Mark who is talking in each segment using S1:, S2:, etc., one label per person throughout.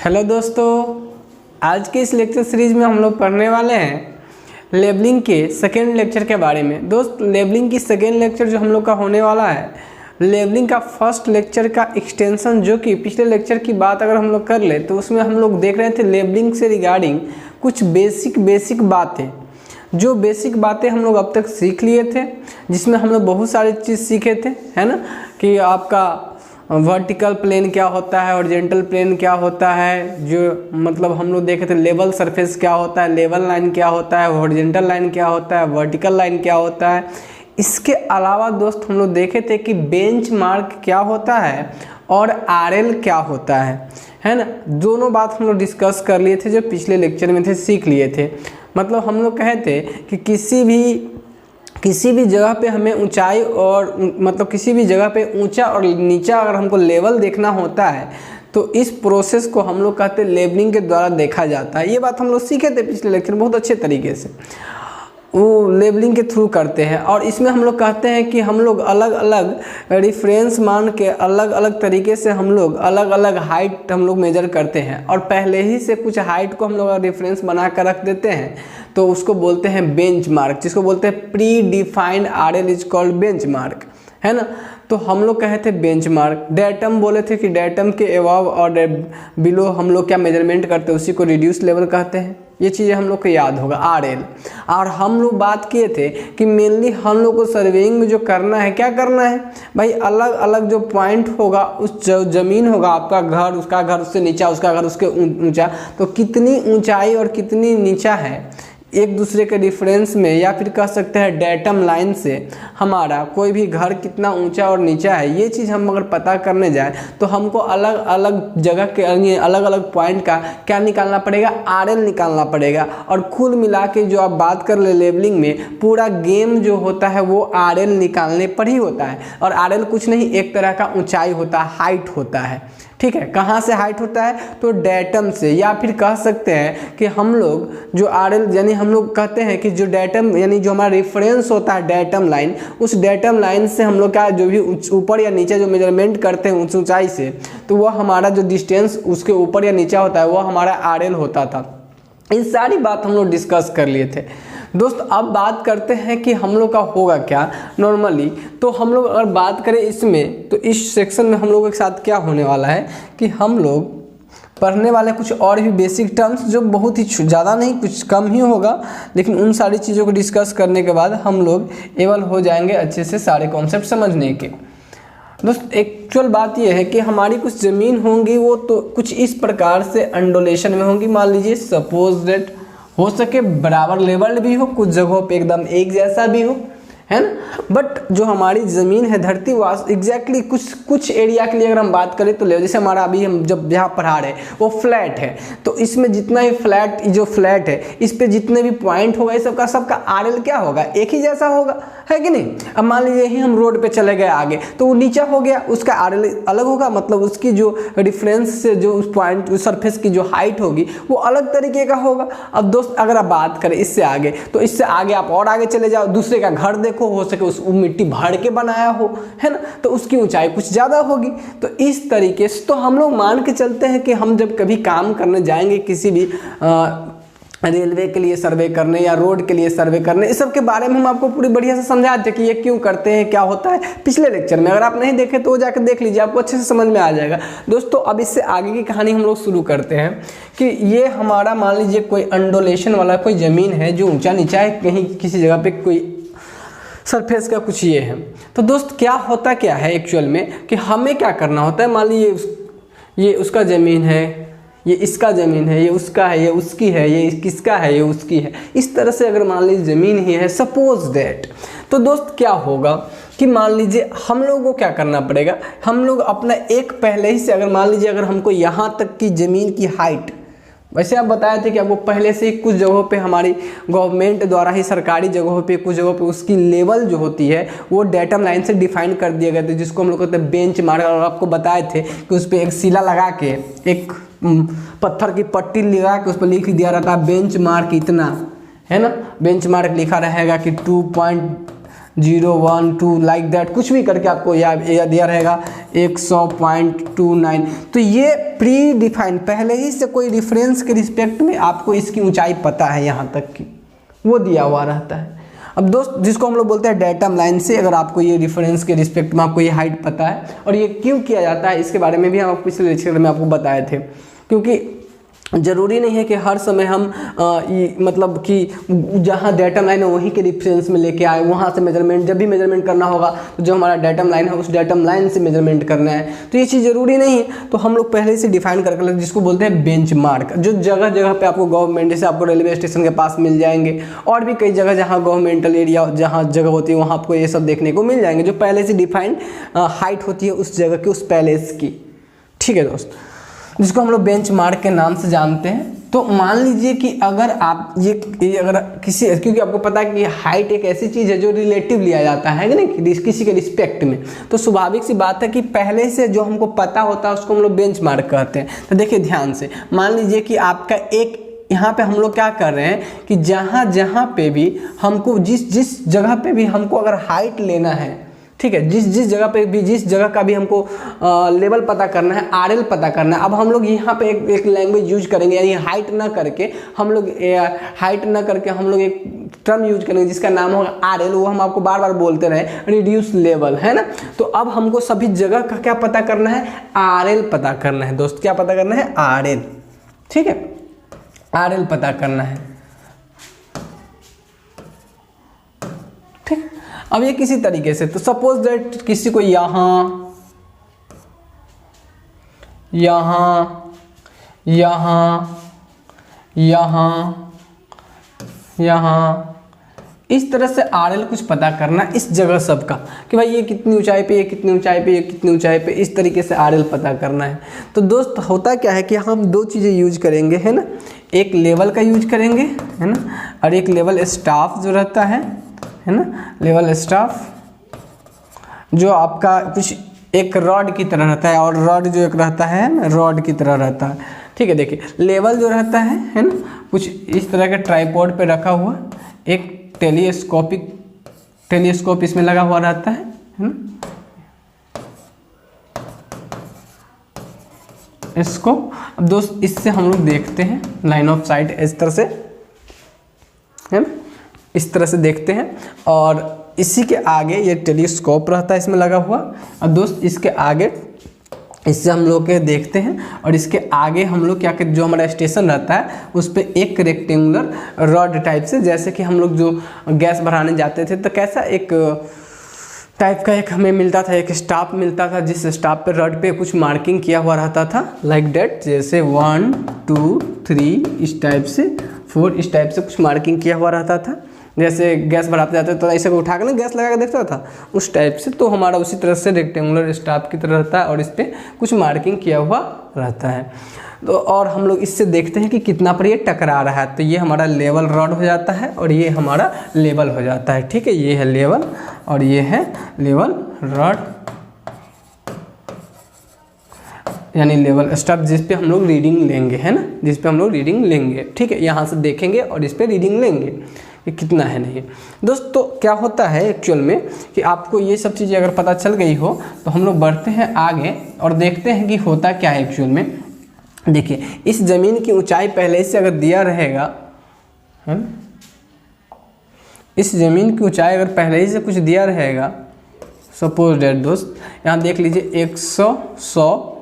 S1: Hello दोस्तों, आज के इस लेक्चर सीरीज में हम लोग पढ़ने वाले हैं लेबलिंग के सेकेंड लेक्चर के बारे में। दोस्त, लेबलिंग की सेकेंड लेक्चर जो हम लोग का होने वाला है, लेबलिंग का फर्स्ट लेक्चर का एक्सटेंशन, जो कि पिछले लेक्चर की बात अगर हम लोग कर ले तो उसमें हम लोग देख रहे थे लेबलिंग से रिगार्डिंग कुछ बेसिक बातें। जो बेसिक बातें हम लोग अब तक सीख लिए थे, जिसमें हम लोग बहुत सारी चीज़ सीखे थे, है ना, कि आपका वर्टिकल प्लेन क्या होता है, हॉरिजॉन्टल प्लेन क्या होता है, जो मतलब हम लोग देखे थे लेवल सरफेस क्या होता है, लेवल लाइन क्या होता है, हॉरिजॉन्टल लाइन क्या होता है, वर्टिकल लाइन क्या होता है। इसके अलावा दोस्त हम लोग देखे थे कि बेंचमार्क क्या होता है और आरएल क्या होता है ना। दोनों बात हम लोग डिस्कस कर लिए थे, जो पिछले लेक्चर में थे, सीख लिए थे। मतलब हम लोग कहे थे कि किसी भी जगह पे हमें ऊंचाई और मतलब किसी भी जगह पे ऊंचा और नीचा अगर हमको लेवल देखना होता है तो इस प्रोसेस को हम लोग कहते हैं लेबलिंग के द्वारा देखा जाता है। ये बात हम लोग सीखे थे पिछले लेक्चर में बहुत अच्छे तरीके से, वो लेबलिंग के थ्रू करते हैं। और इसमें हम लोग कहते हैं कि हम लोग अलग अलग रेफरेंस मान के अलग अलग तरीके से हम लोग अलग अलग हाइट हम लोग मेजर करते हैं, और पहले ही से कुछ हाइट को हम लोग रेफरेंस बना कर रख देते हैं, तो उसको बोलते हैं बेंचमार्क, जिसको बोलते हैं pre defined RL is called benchmark, है ना। तो हम लोग कहे थे बेंचमार्क। डेटम बोले थे कि डेटम के अबव और बिलो हम लोग क्या मेजरमेंट करते हैं, उसी को रिड्यूस लेवल कहते हैं। ये चीज़ें हम लोग को याद होगा, आरएल। और हम लोग बात किए थे कि मेनली हम लोग को सर्वेइंग में जो करना है, क्या करना है भाई, अलग अलग जो पॉइंट होगा, उस जो ज़मीन होगा, आपका घर, उसका घर, उससे नीचा, उसका घर, उसके ऊंचा, तो कितनी ऊंचाई और कितनी नीचा है एक दूसरे के डिफरेंस में, या फिर कह सकते हैं डेटम लाइन से हमारा कोई भी घर कितना ऊंचा और नीचा है, ये चीज़ हम अगर पता करने जाए तो हमको अलग अलग जगह के अलग अलग पॉइंट का क्या निकालना पड़ेगा, आरएल निकालना पड़ेगा। और कुल मिला के जो आप बात कर ले लेबलिंग में, पूरा गेम जो होता है वो आरएल निकालने पर ही होता है। और आरएल कुछ नहीं, एक तरह का ऊंचाई होता है, हाइट होता है, ठीक है। कहाँ से हाइट होता है, तो डेटम से, या फिर कह सकते हैं कि हम लोग जो आरएल यानी हम लोग कहते हैं कि जो डेटम यानी जो हमारा रेफरेंस होता है डेटम लाइन, उस डेटम लाइन से हम लोग का जो भी ऊपर या नीचे जो मेजरमेंट करते हैं उस ऊंचाई से, तो वह हमारा जो डिस्टेंस उसके ऊपर या नीचा होता है वो हमारा आरएल होता था। ये सारी बात हम लोग डिस्कस कर लिए थे दोस्त। अब बात करते हैं कि हम लोग का होगा क्या नॉर्मली। तो हम लोग अगर बात करें इसमें, तो इस सेक्शन में हम लोगों के साथ क्या होने वाला है कि हम लोग पढ़ने वाले कुछ और भी बेसिक टर्म्स, जो बहुत ही ज़्यादा नहीं, कुछ कम ही होगा, लेकिन उन सारी चीज़ों को डिस्कस करने के बाद हम लोग एबल हो जाएंगे अच्छे से सारे कॉन्सेप्ट समझने के। दोस्त, एक्चुअल बात यह है कि हमारी कुछ ज़मीन होंगी, वो तो कुछ इस प्रकार से अंडोलेशन में होंगी। मान लीजिए सपोज दैट हो सके बराबर लेवल भी हो, कुछ जगहों पे एकदम एक जैसा भी हो, है ना। बट जो हमारी ज़मीन है, धरती, वास एग्जैक्टली कुछ एरिया के लिए अगर हम बात करें तो जैसे हमारा अभी हम जब जहाँ पढ़ा रहे वो फ्लैट है, तो इसमें जितना ही जो फ्लैट है, इस पे जितने भी पॉइंट होगा, ये सबका आरएल क्या होगा, एक ही जैसा होगा, है कि नहीं। अब मान लीजिए ही हम रोड पे चले गए आगे, तो वो नीचा हो गया, उसका आरएल अलग होगा, मतलब उसकी जो डिफरेंस से जो उस पॉइंट उस सरफेस की जो हाइट होगी वो अलग तरीके का होगा। अब दोस्त, अगर आप बात करें इससे आगे, तो इससे आगे आप और आगे चले जाओ, दूसरे का घर देखो, हो सके उस मिट्टी भर के बनाया हो, है ना, तो उसकी ऊंचाई कुछ ज़्यादा होगी। तो इस तरीके से तो हम लोग मान के चलते हैं कि हम जब कभी काम करने जाएंगे किसी भी रेलवे के लिए सर्वे करने या रोड के लिए सर्वे करने, इस सब के बारे में हम आपको पूरी बढ़िया से समझा थे कि ये क्यों करते हैं, क्या होता है, पिछले लेक्चर में। अगर आप नहीं देखे तो जाकर देख लीजिए, आपको अच्छे से समझ में आ जाएगा। दोस्तों, अब इससे आगे की कहानी हम लोग शुरू करते हैं कि ये हमारा मान लीजिए कोई अंडोलेशन वाला कोई ज़मीन है जो ऊँचा नीचा है, कहीं किसी जगह पर कोई सरफेस का कुछ ये है। तो दोस्त, क्या होता क्या है एक्चुअल में कि हमें क्या करना होता है, मान लीजिए ये उसका ज़मीन है, ये इसका ज़मीन है, ये उसका है, ये उसकी है, ये किसका है, ये उसकी है। इस तरह से अगर मान लीजिए ज़मीन ही है, सपोज दैट, तो दोस्त क्या होगा कि मान लीजिए हम लोगों को क्या करना पड़ेगा, हम लोग अपना एक पहले ही से, अगर मान लीजिए अगर हमको यहाँ तक की ज़मीन की हाइट, वैसे आप बताए थे कि आपको पहले से ही कुछ जगहों पे हमारी गवर्नमेंट द्वारा ही सरकारी जगहों पे कुछ जगहों पे उसकी लेवल जो होती है वो डेटम लाइन से डिफाइन कर दिए गए थे, जिसको हम लोग कहते हैं बेंच मार्क। और आपको बताए थे कि उस पर एक सिला लगा के, एक पत्थर की पट्टी लगा के उस पर लिख दिया रहता है बेंच मार्क इतना, है ना। बेंच मार्क लिखा रहेगा कि 0 1 2 लाइक दैट, कुछ भी करके आपको याद दिया रहेगा 100.29। तो ये प्री डिफाइंड, पहले ही से कोई रेफरेंस के रिस्पेक्ट में आपको इसकी ऊंचाई पता है, यहाँ तक की वो दिया हुआ रहता है। अब दोस्त जिसको हम लोग बोलते हैं डेटम लाइन से, अगर आपको ये रेफरेंस के रिस्पेक्ट में आपको ये हाइट पता है और ये क्यों किया जाता है, इसके बारे में भी हम पिछले लेक्चर में आपको बताए थे। क्योंकि ज़रूरी नहीं है कि हर समय हम मतलब कि जहाँ डेटम लाइन है वहीं के रेफरेंस में लेके आए, वहाँ से मेजरमेंट, जब भी मेजरमेंट करना होगा तो जो हमारा डेटम लाइन है उस डेटम लाइन से मेजरमेंट करना है, तो ये चीज़ ज़रूरी नहीं है। तो हम लोग पहले से डिफाइन करके लेते, जिसको बोलते हैं बेंचमार्क, जो जगह जगह पे आपको गवर्नमेंट, जैसे आपको रेलवे स्टेशन के पास मिल जाएंगे और भी कई जगह जहाँ गवर्नमेंटल एरिया जहाँ जगह होती है वहाँ आपको ये सब देखने को मिल जाएंगे, जो पहले से डिफाइंड हाइट होती है उस जगह की, उस पैलेस की। ठीक है दोस्त, जिसको हम लोग बेंचमार्क के नाम से जानते हैं। तो मान लीजिए कि अगर आप ये अगर किसी, क्योंकि आपको पता है कि हाइट एक ऐसी चीज़ है जो रिलेटिव लिया जाता है ना किसी के रिस्पेक्ट में, तो स्वाभाविक सी बात है कि पहले से जो हमको पता होता है उसको हम लोग बेंचमार्क कहते हैं। तो देखिए ध्यान से, मान लीजिए कि आपका एक, यहाँ पे हम लोग क्या कर रहे हैं कि जहाँ जहाँ पे भी हमको जिस जगह पे भी हमको अगर हाइट लेना है, ठीक है, जिस जगह पे भी, जिस जगह का भी हमको लेवल पता करना है, आरएल पता करना है। अब हम लोग यहाँ पे एक लैंग्वेज यूज करेंगे, यानी हाइट ना करके हम लोग एक टर्म यूज करेंगे जिसका नाम होगा आरएल। वो हम आपको बार बार बोलते रहे, रिड्यूस लेवल, है ना। तो अब हमको सभी जगह का क्या पता करना है, आरएल पता करना है दोस्त। क्या पता करना है, आरएल। ठीक है, आरएल पता करना है। ठीक, अब ये किसी तरीके से, तो सपोज दैट किसी को यहाँ यहाँ यहाँ यहाँ यहाँ इस तरह से आरएल कुछ पता करना इस जगह सबका, कि भाई ये कितनी ऊंचाई पे, ये कितनी ऊंचाई पे, ये कितनी ऊंचाई पे, इस तरीके से आरएल पता करना है। तो दोस्त होता क्या है कि हम दो चीज़ें यूज करेंगे, है ना, एक लेवल का यूज करेंगे, है ना, और एक लेवल स्टाफ जो रहता है ना, लेवल स्टाफ जो आपका कुछ एक रॉड की तरह रहता है, और रॉड जो एक रहता है ना, रॉड की तरह रहता है। ठीक है, देखिए लेवल जो रहता है ना, कुछ इस तरह के ट्राइपॉड पे रखा हुआ, एक टेलीस्कोप इसमें लगा हुआ रहता है ना, इसको। अब दोस्त इससे हम लोग देखते हैं लाइन ऑफ साइट, इस तरह से, है ना, इस तरह से देखते हैं। और इसी के आगे ये टेलीस्कोप रहता है इसमें लगा हुआ, और दोस्त इसके आगे इससे हम लोग के देखते हैं, और इसके आगे हम लोग क्या करते, जो हमारा स्टेशन रहता है उस पर एक रेक्टेंगुलर रॉड टाइप से, जैसे कि हम लोग जो गैस भराने जाते थे तो कैसा एक टाइप का एक हमें मिलता था, एक स्टाफ मिलता था, जिस स्टाफ पे रॉड पे कुछ मार्किंग किया हुआ रहता था, लाइक डेट, जैसे 1 2 3 इस टाइप से, 4 इस टाइप से कुछ मार्किंग किया हुआ रहता था। जैसे गैस भराते जाते तो ऐसे को उठा कर ना गैस लगा के देखता था, उस टाइप से। तो हमारा उसी तरह से रेक्टेंगुलर स्टाफ की तरह रहता है, और इस पर कुछ मार्किंग किया हुआ रहता है। तो और हम लोग इससे देखते हैं कि कितना पर ये टकरा रहा है। तो ये हमारा लेवल रॉड हो जाता है, और ये हमारा लेवल हो जाता है। ठीक है, ये है लेवल और ये है लेवल रॉड, यानी लेवल स्टाफ, जिस पे हम लोग रीडिंग लेंगे, है ना, जिस पे हम लोग रीडिंग लेंगे। ठीक है, यहाँ से देखेंगे और इस पे रीडिंग लेंगे कि कितना है नहीं। दोस्तों क्या होता है एक्चुअल में कि आपको ये सब चीज़ें अगर पता चल गई हो तो हम लोग बढ़ते हैं आगे और देखते हैं कि होता क्या है एक्चुअल में। देखिए, इस ज़मीन की ऊंचाई पहले से अगर दिया रहेगा, है ना, इस ज़मीन की ऊंचाई अगर पहले ही से कुछ दिया रहेगा, सपोज डेट दोस्त यहाँ देख लीजिए 100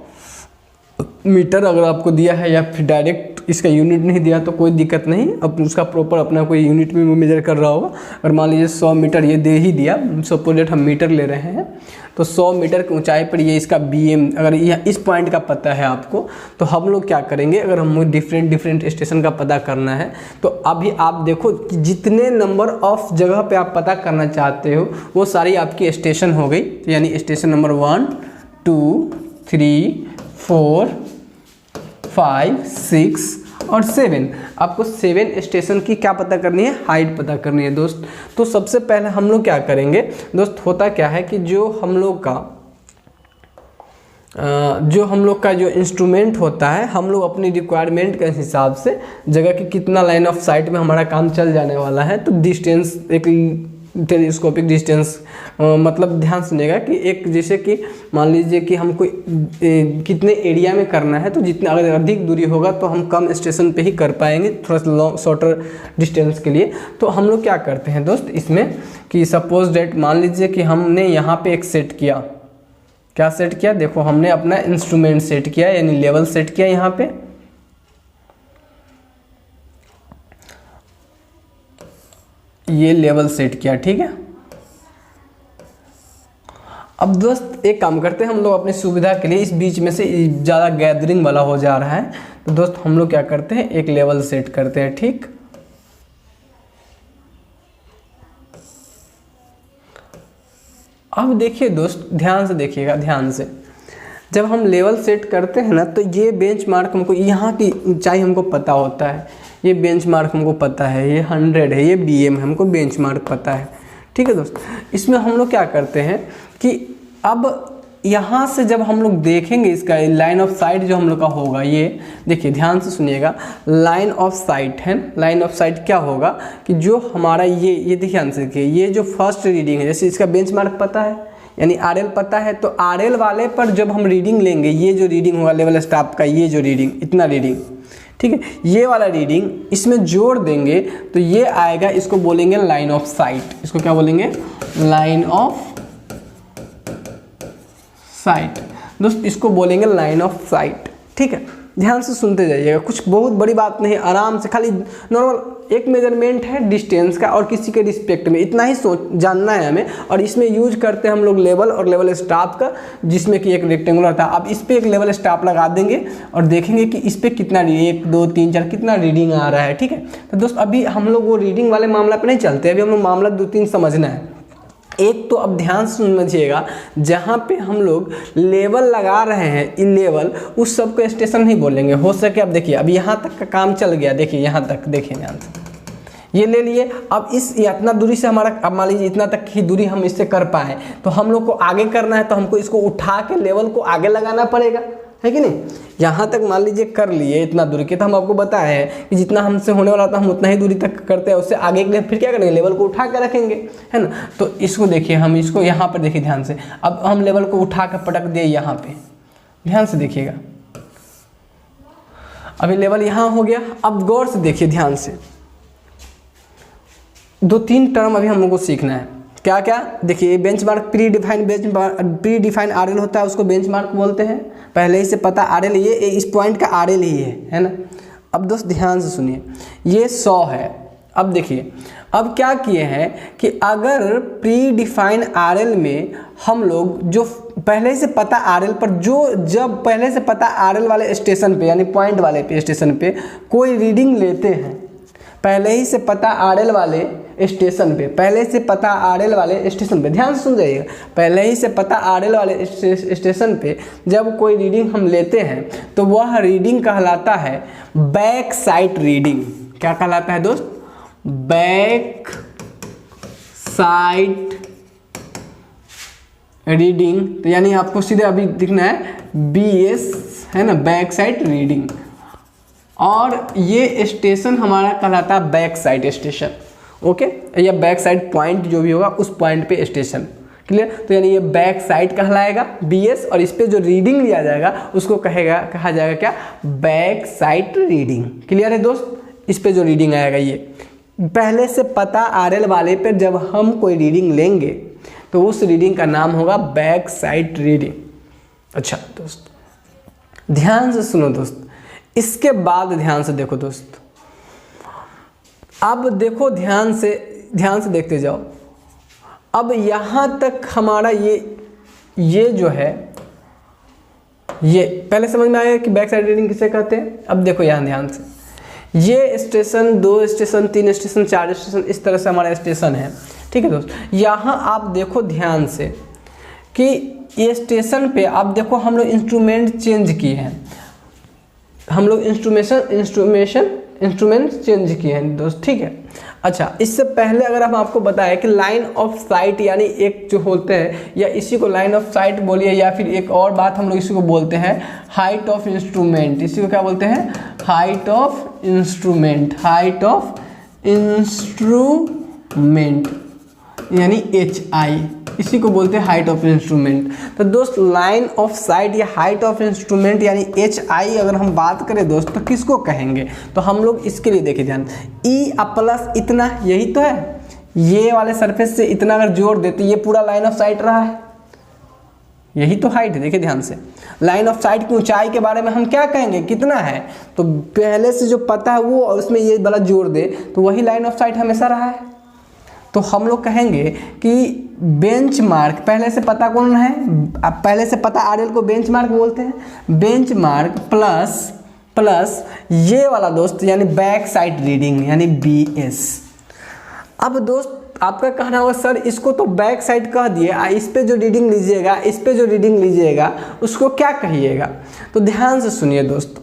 S1: मीटर अगर आपको दिया है, या फिर डायरेक्ट इसका यूनिट नहीं दिया तो कोई दिक्कत नहीं, अब उसका प्रॉपर अपना कोई यूनिट में मेजर कर रहा होगा। अगर मान लीजिए 100 मीटर ये दे ही दिया, सपोज डेट हम मीटर ले रहे हैं, तो 100 मीटर की ऊंचाई पर ये इसका BM अगर यह इस पॉइंट का पता है आपको, तो हम लोग क्या करेंगे, अगर हम डिफरेंट स्टेशन का पता करना है तो अभी आप देखो कि जितने नंबर ऑफ जगह पे आप पता करना चाहते हो वो सारी आपकी स्टेशन हो गई। तो यानी स्टेशन नंबर 1 2 3 4 5 6 और 7, आपको 7 स्टेशन की क्या पता करनी है, हाइट पता करनी है दोस्त। तो सबसे पहले हम लोग क्या करेंगे दोस्त, होता क्या है कि जो हम लोग का जो इंस्ट्रूमेंट होता है, हम लोग अपनी रिक्वायरमेंट के हिसाब से जगह की कितना लाइन ऑफ साइट में हमारा काम चल जाने वाला है, तो डिस्टेंस एक टेलीस्कोपिक डिस्टेंस मतलब ध्यान सुनिएगा कि एक जैसे कि मान लीजिए कि हमको कितने एरिया में करना है, तो जितना अगर अधिक दूरी होगा तो हम कम स्टेशन पे ही कर पाएंगे, थोड़ा सा लॉन्ग शॉर्टर डिस्टेंस के लिए। तो हम लोग क्या करते हैं दोस्त इसमें कि सपोज डेट मान लीजिए कि हमने यहाँ पे एक सेट किया, क्या सेट किया, देखो हमने अपना इंस्ट्रूमेंट सेट किया यानी लेवल सेट किया यहाँ पे, ये लेवल सेट किया, ठीक है। अब दोस्त एक काम करते हैं हम लोग अपनी सुविधा के लिए, इस बीच में से ज़्यादा गैदरिंग वाला हो जा रहा है, तो दोस्त हम लोग क्या करते हैं एक लेवल सेट करते हैं, ठीक। अब देखिए दोस्त ध्यान से देखिएगा, ध्यान से, जब हम लेवल सेट करते हैं ना तो ये बेंचमार्क हमको यहाँ की ऊंचाई हमको पता होता है, ये बेंचमार्क हमको पता है, ये 100 है, ये BM है, हमको बेंचमार्क पता है, ठीक है दोस्त। इसमें हम लोग क्या करते हैं कि अब यहाँ से जब हम लोग देखेंगे इसका लाइन ऑफ साइट जो हम लोग का होगा, ये देखिए ध्यान से सुनिएगा, लाइन ऑफ साइट है, लाइन ऑफ साइट क्या होगा कि जो हमारा ये देखिए ध्यान से देखिए, ये जो फर्स्ट रीडिंग है, जैसे इसका बेंचमार्क पता है यानी RL पता है, तो RL वाले पर जब हम रीडिंग लेंगे, ये जो रीडिंग होगा लेवल स्टाफ का, ये जो रीडिंग इतना रीडिंग, ठीक है, ये वाला रीडिंग इसमें जोड़ देंगे तो ये आएगा, इसको बोलेंगे लाइन ऑफ साइट, इसको क्या बोलेंगे लाइन ऑफ साइट दोस्त, इसको बोलेंगे लाइन ऑफ साइट, ठीक है। ध्यान से सुनते जाइएगा, कुछ बहुत बड़ी बात नहीं, आराम से खाली नॉर्मल एक मेजरमेंट है डिस्टेंस का और किसी के रिस्पेक्ट में, इतना ही सोच जानना है हमें। और इसमें यूज करते हैं हम लोग लेवल और लेवल स्टाफ का, जिसमें कि एक रेक्टेंगुलर था। अब इस पर एक लेवल स्टाफ लगा देंगे और देखेंगे कि इस पर कितना 1 2 3 4 कितना रीडिंग आ रहा है, ठीक है। तो दोस्त अभी हम लोग वो रीडिंग वाले मामला पर नहीं चलते, अभी हम लोग मामला 2-3 समझना है। एक तो अब ध्यान से समझिएगा, जहाँ पे हम लोग लेवल लगा रहे हैं, इन लेवल उस सब को स्टेशन नहीं बोलेंगे, हो सके। अब देखिए अब यहाँ तक का काम चल गया, देखिए यहाँ तक, देखिए ध्यान से ये ले लिए। अब इस इतना दूरी से हमारा, अब मान लीजिए इतना तक की दूरी हम इससे कर पाए, तो हम लोग को आगे करना है, तो हमको इसको उठा के लेवल को आगे लगाना पड़ेगा, है कि नहीं। यहाँ तक मान लीजिए कर लिए इतना दूरी के, तो हम आपको बताए हैं कि जितना हमसे होने वाला था हम उतना ही दूरी तक करते हैं, उससे आगे के लिए फिर क्या करेंगे, लेवल को उठा के रखेंगे, है ना। तो इसको देखिए, हम इसको यहाँ पर देखिए ध्यान से, अब हम लेवल को उठा कर पटक दिए यहाँ पे, ध्यान से देखिएगा, अभी लेवल यहाँ हो गया। अब गौर से देखिए ध्यान से, 2-3 टर्म अभी हम लोग को सीखना है। क्या क्या, देखिए बेंचमार्क प्री डिफाइन RL होता है, उसको बेंचमार्क बोलते हैं, पहले ही से पता RL ये इस पॉइंट का RL ही है ना। अब दोस्त ध्यान से सुनिए, ये 100 है। अब देखिए अब क्या किए हैं कि अगर प्री डिफाइन RL में हम लोग जो पहले से पता RL पर, जो जब पहले से पता RL वाले स्टेशन पे यानी पॉइंट वाले पे स्टेशन पे कोई रीडिंग लेते हैं, पहले ही से पता RL वाले स्टेशन पे, पहले से पता RL वाले स्टेशन पे, ध्यान से सुन जाइएगा, पहले ही से पता RL वाले स्टेशन पे जब कोई रीडिंग हम लेते हैं तो वह रीडिंग कहलाता है बैक साइड रीडिंग। क्या कहलाता है दोस्त, बैक साइड रीडिंग। तो यानी आपको सीधे अभी दिखना है BS, है ना, बैक साइड रीडिंग। और ये स्टेशन हमारा कहलाता है बैक साइड स्टेशन, ओके, या बैक साइड पॉइंट जो भी होगा उस पॉइंट पे स्टेशन, क्लियर। तो यानी ये बैक साइड कहलाएगा BS, और इस पे जो रीडिंग लिया जाएगा उसको कहा जाएगा क्या, बैक साइड रीडिंग। क्लियर है दोस्त, इस पे जो रीडिंग आएगा, ये पहले से पता RL वाले पे जब हम कोई रीडिंग लेंगे तो उस रीडिंग का नाम होगा बैक साइड रीडिंग। अच्छा दोस्त ध्यान से सुनो दोस्त, इसके बाद ध्यान से देखो दोस्त, अब देखो ध्यान से देखते जाओ। अब यहाँ तक हमारा ये जो है, ये पहले समझ में आया कि बैक साइड रीडिंग किसे कहते हैं। अब देखो यहाँ ध्यान से, ये स्टेशन 2 स्टेशन 3 स्टेशन 4 स्टेशन इस तरह से हमारा स्टेशन है, ठीक है दोस्त। यहाँ आप देखो ध्यान से कि ये स्टेशन पे आप देखो हम लोग इंस्ट्रूमेंट चेंज किए हैं, हम लोग इंस्ट्रूमेंट चेंज किए हैं दोस्त, ठीक है। अच्छा, इससे पहले अगर हम आपको बताएं कि लाइन ऑफ साइट यानी एक जो होते हैं, या इसी को लाइन ऑफ साइट बोलिए, या फिर एक और बात हम लोग इसी को बोलते हैं हाइट ऑफ इंस्ट्रूमेंट। इसी को क्या बोलते हैं, height of instrument, height of instrument. यानी HI, इसी को बोलते हैं हाइट ऑफ इंस्ट्रूमेंट। तो दोस्त लाइन ऑफ साइट या हाइट ऑफ इंस्ट्रूमेंट यानी HI अगर हम बात करें दोस्त तो किसको कहेंगे, तो हम लोग इसके लिए देखिए ध्यान, E प्लस इतना, यही तो है, ये वाले सरफेस से इतना अगर जोड़ देते ये पूरा लाइन ऑफ साइट रहा है, यही तो हाइट है। देखिए ध्यान से, लाइन ऑफ साइट की ऊंचाई के बारे में हम क्या कहेंगे, कितना है, तो पहले से जो पता है वो और उसमें ये वाला जोड़ दे तो वही लाइन ऑफ साइट हमेशा रहा है। तो हम लोग कहेंगे कि बेंचमार्क, पहले से पता कौन है, अब पहले से पता RL को बेंचमार्क बोलते हैं, बेंचमार्क प्लस ये वाला दोस्त यानी बैक साइड रीडिंग यानी BS। अब दोस्त आपका कहना होगा सर इसको तो बैक साइड कह दिए, इस पे जो रीडिंग लीजिएगा, इस पे जो रीडिंग लीजिएगा उसको क्या कहिएगा, तो ध्यान से सुनिए दोस्त,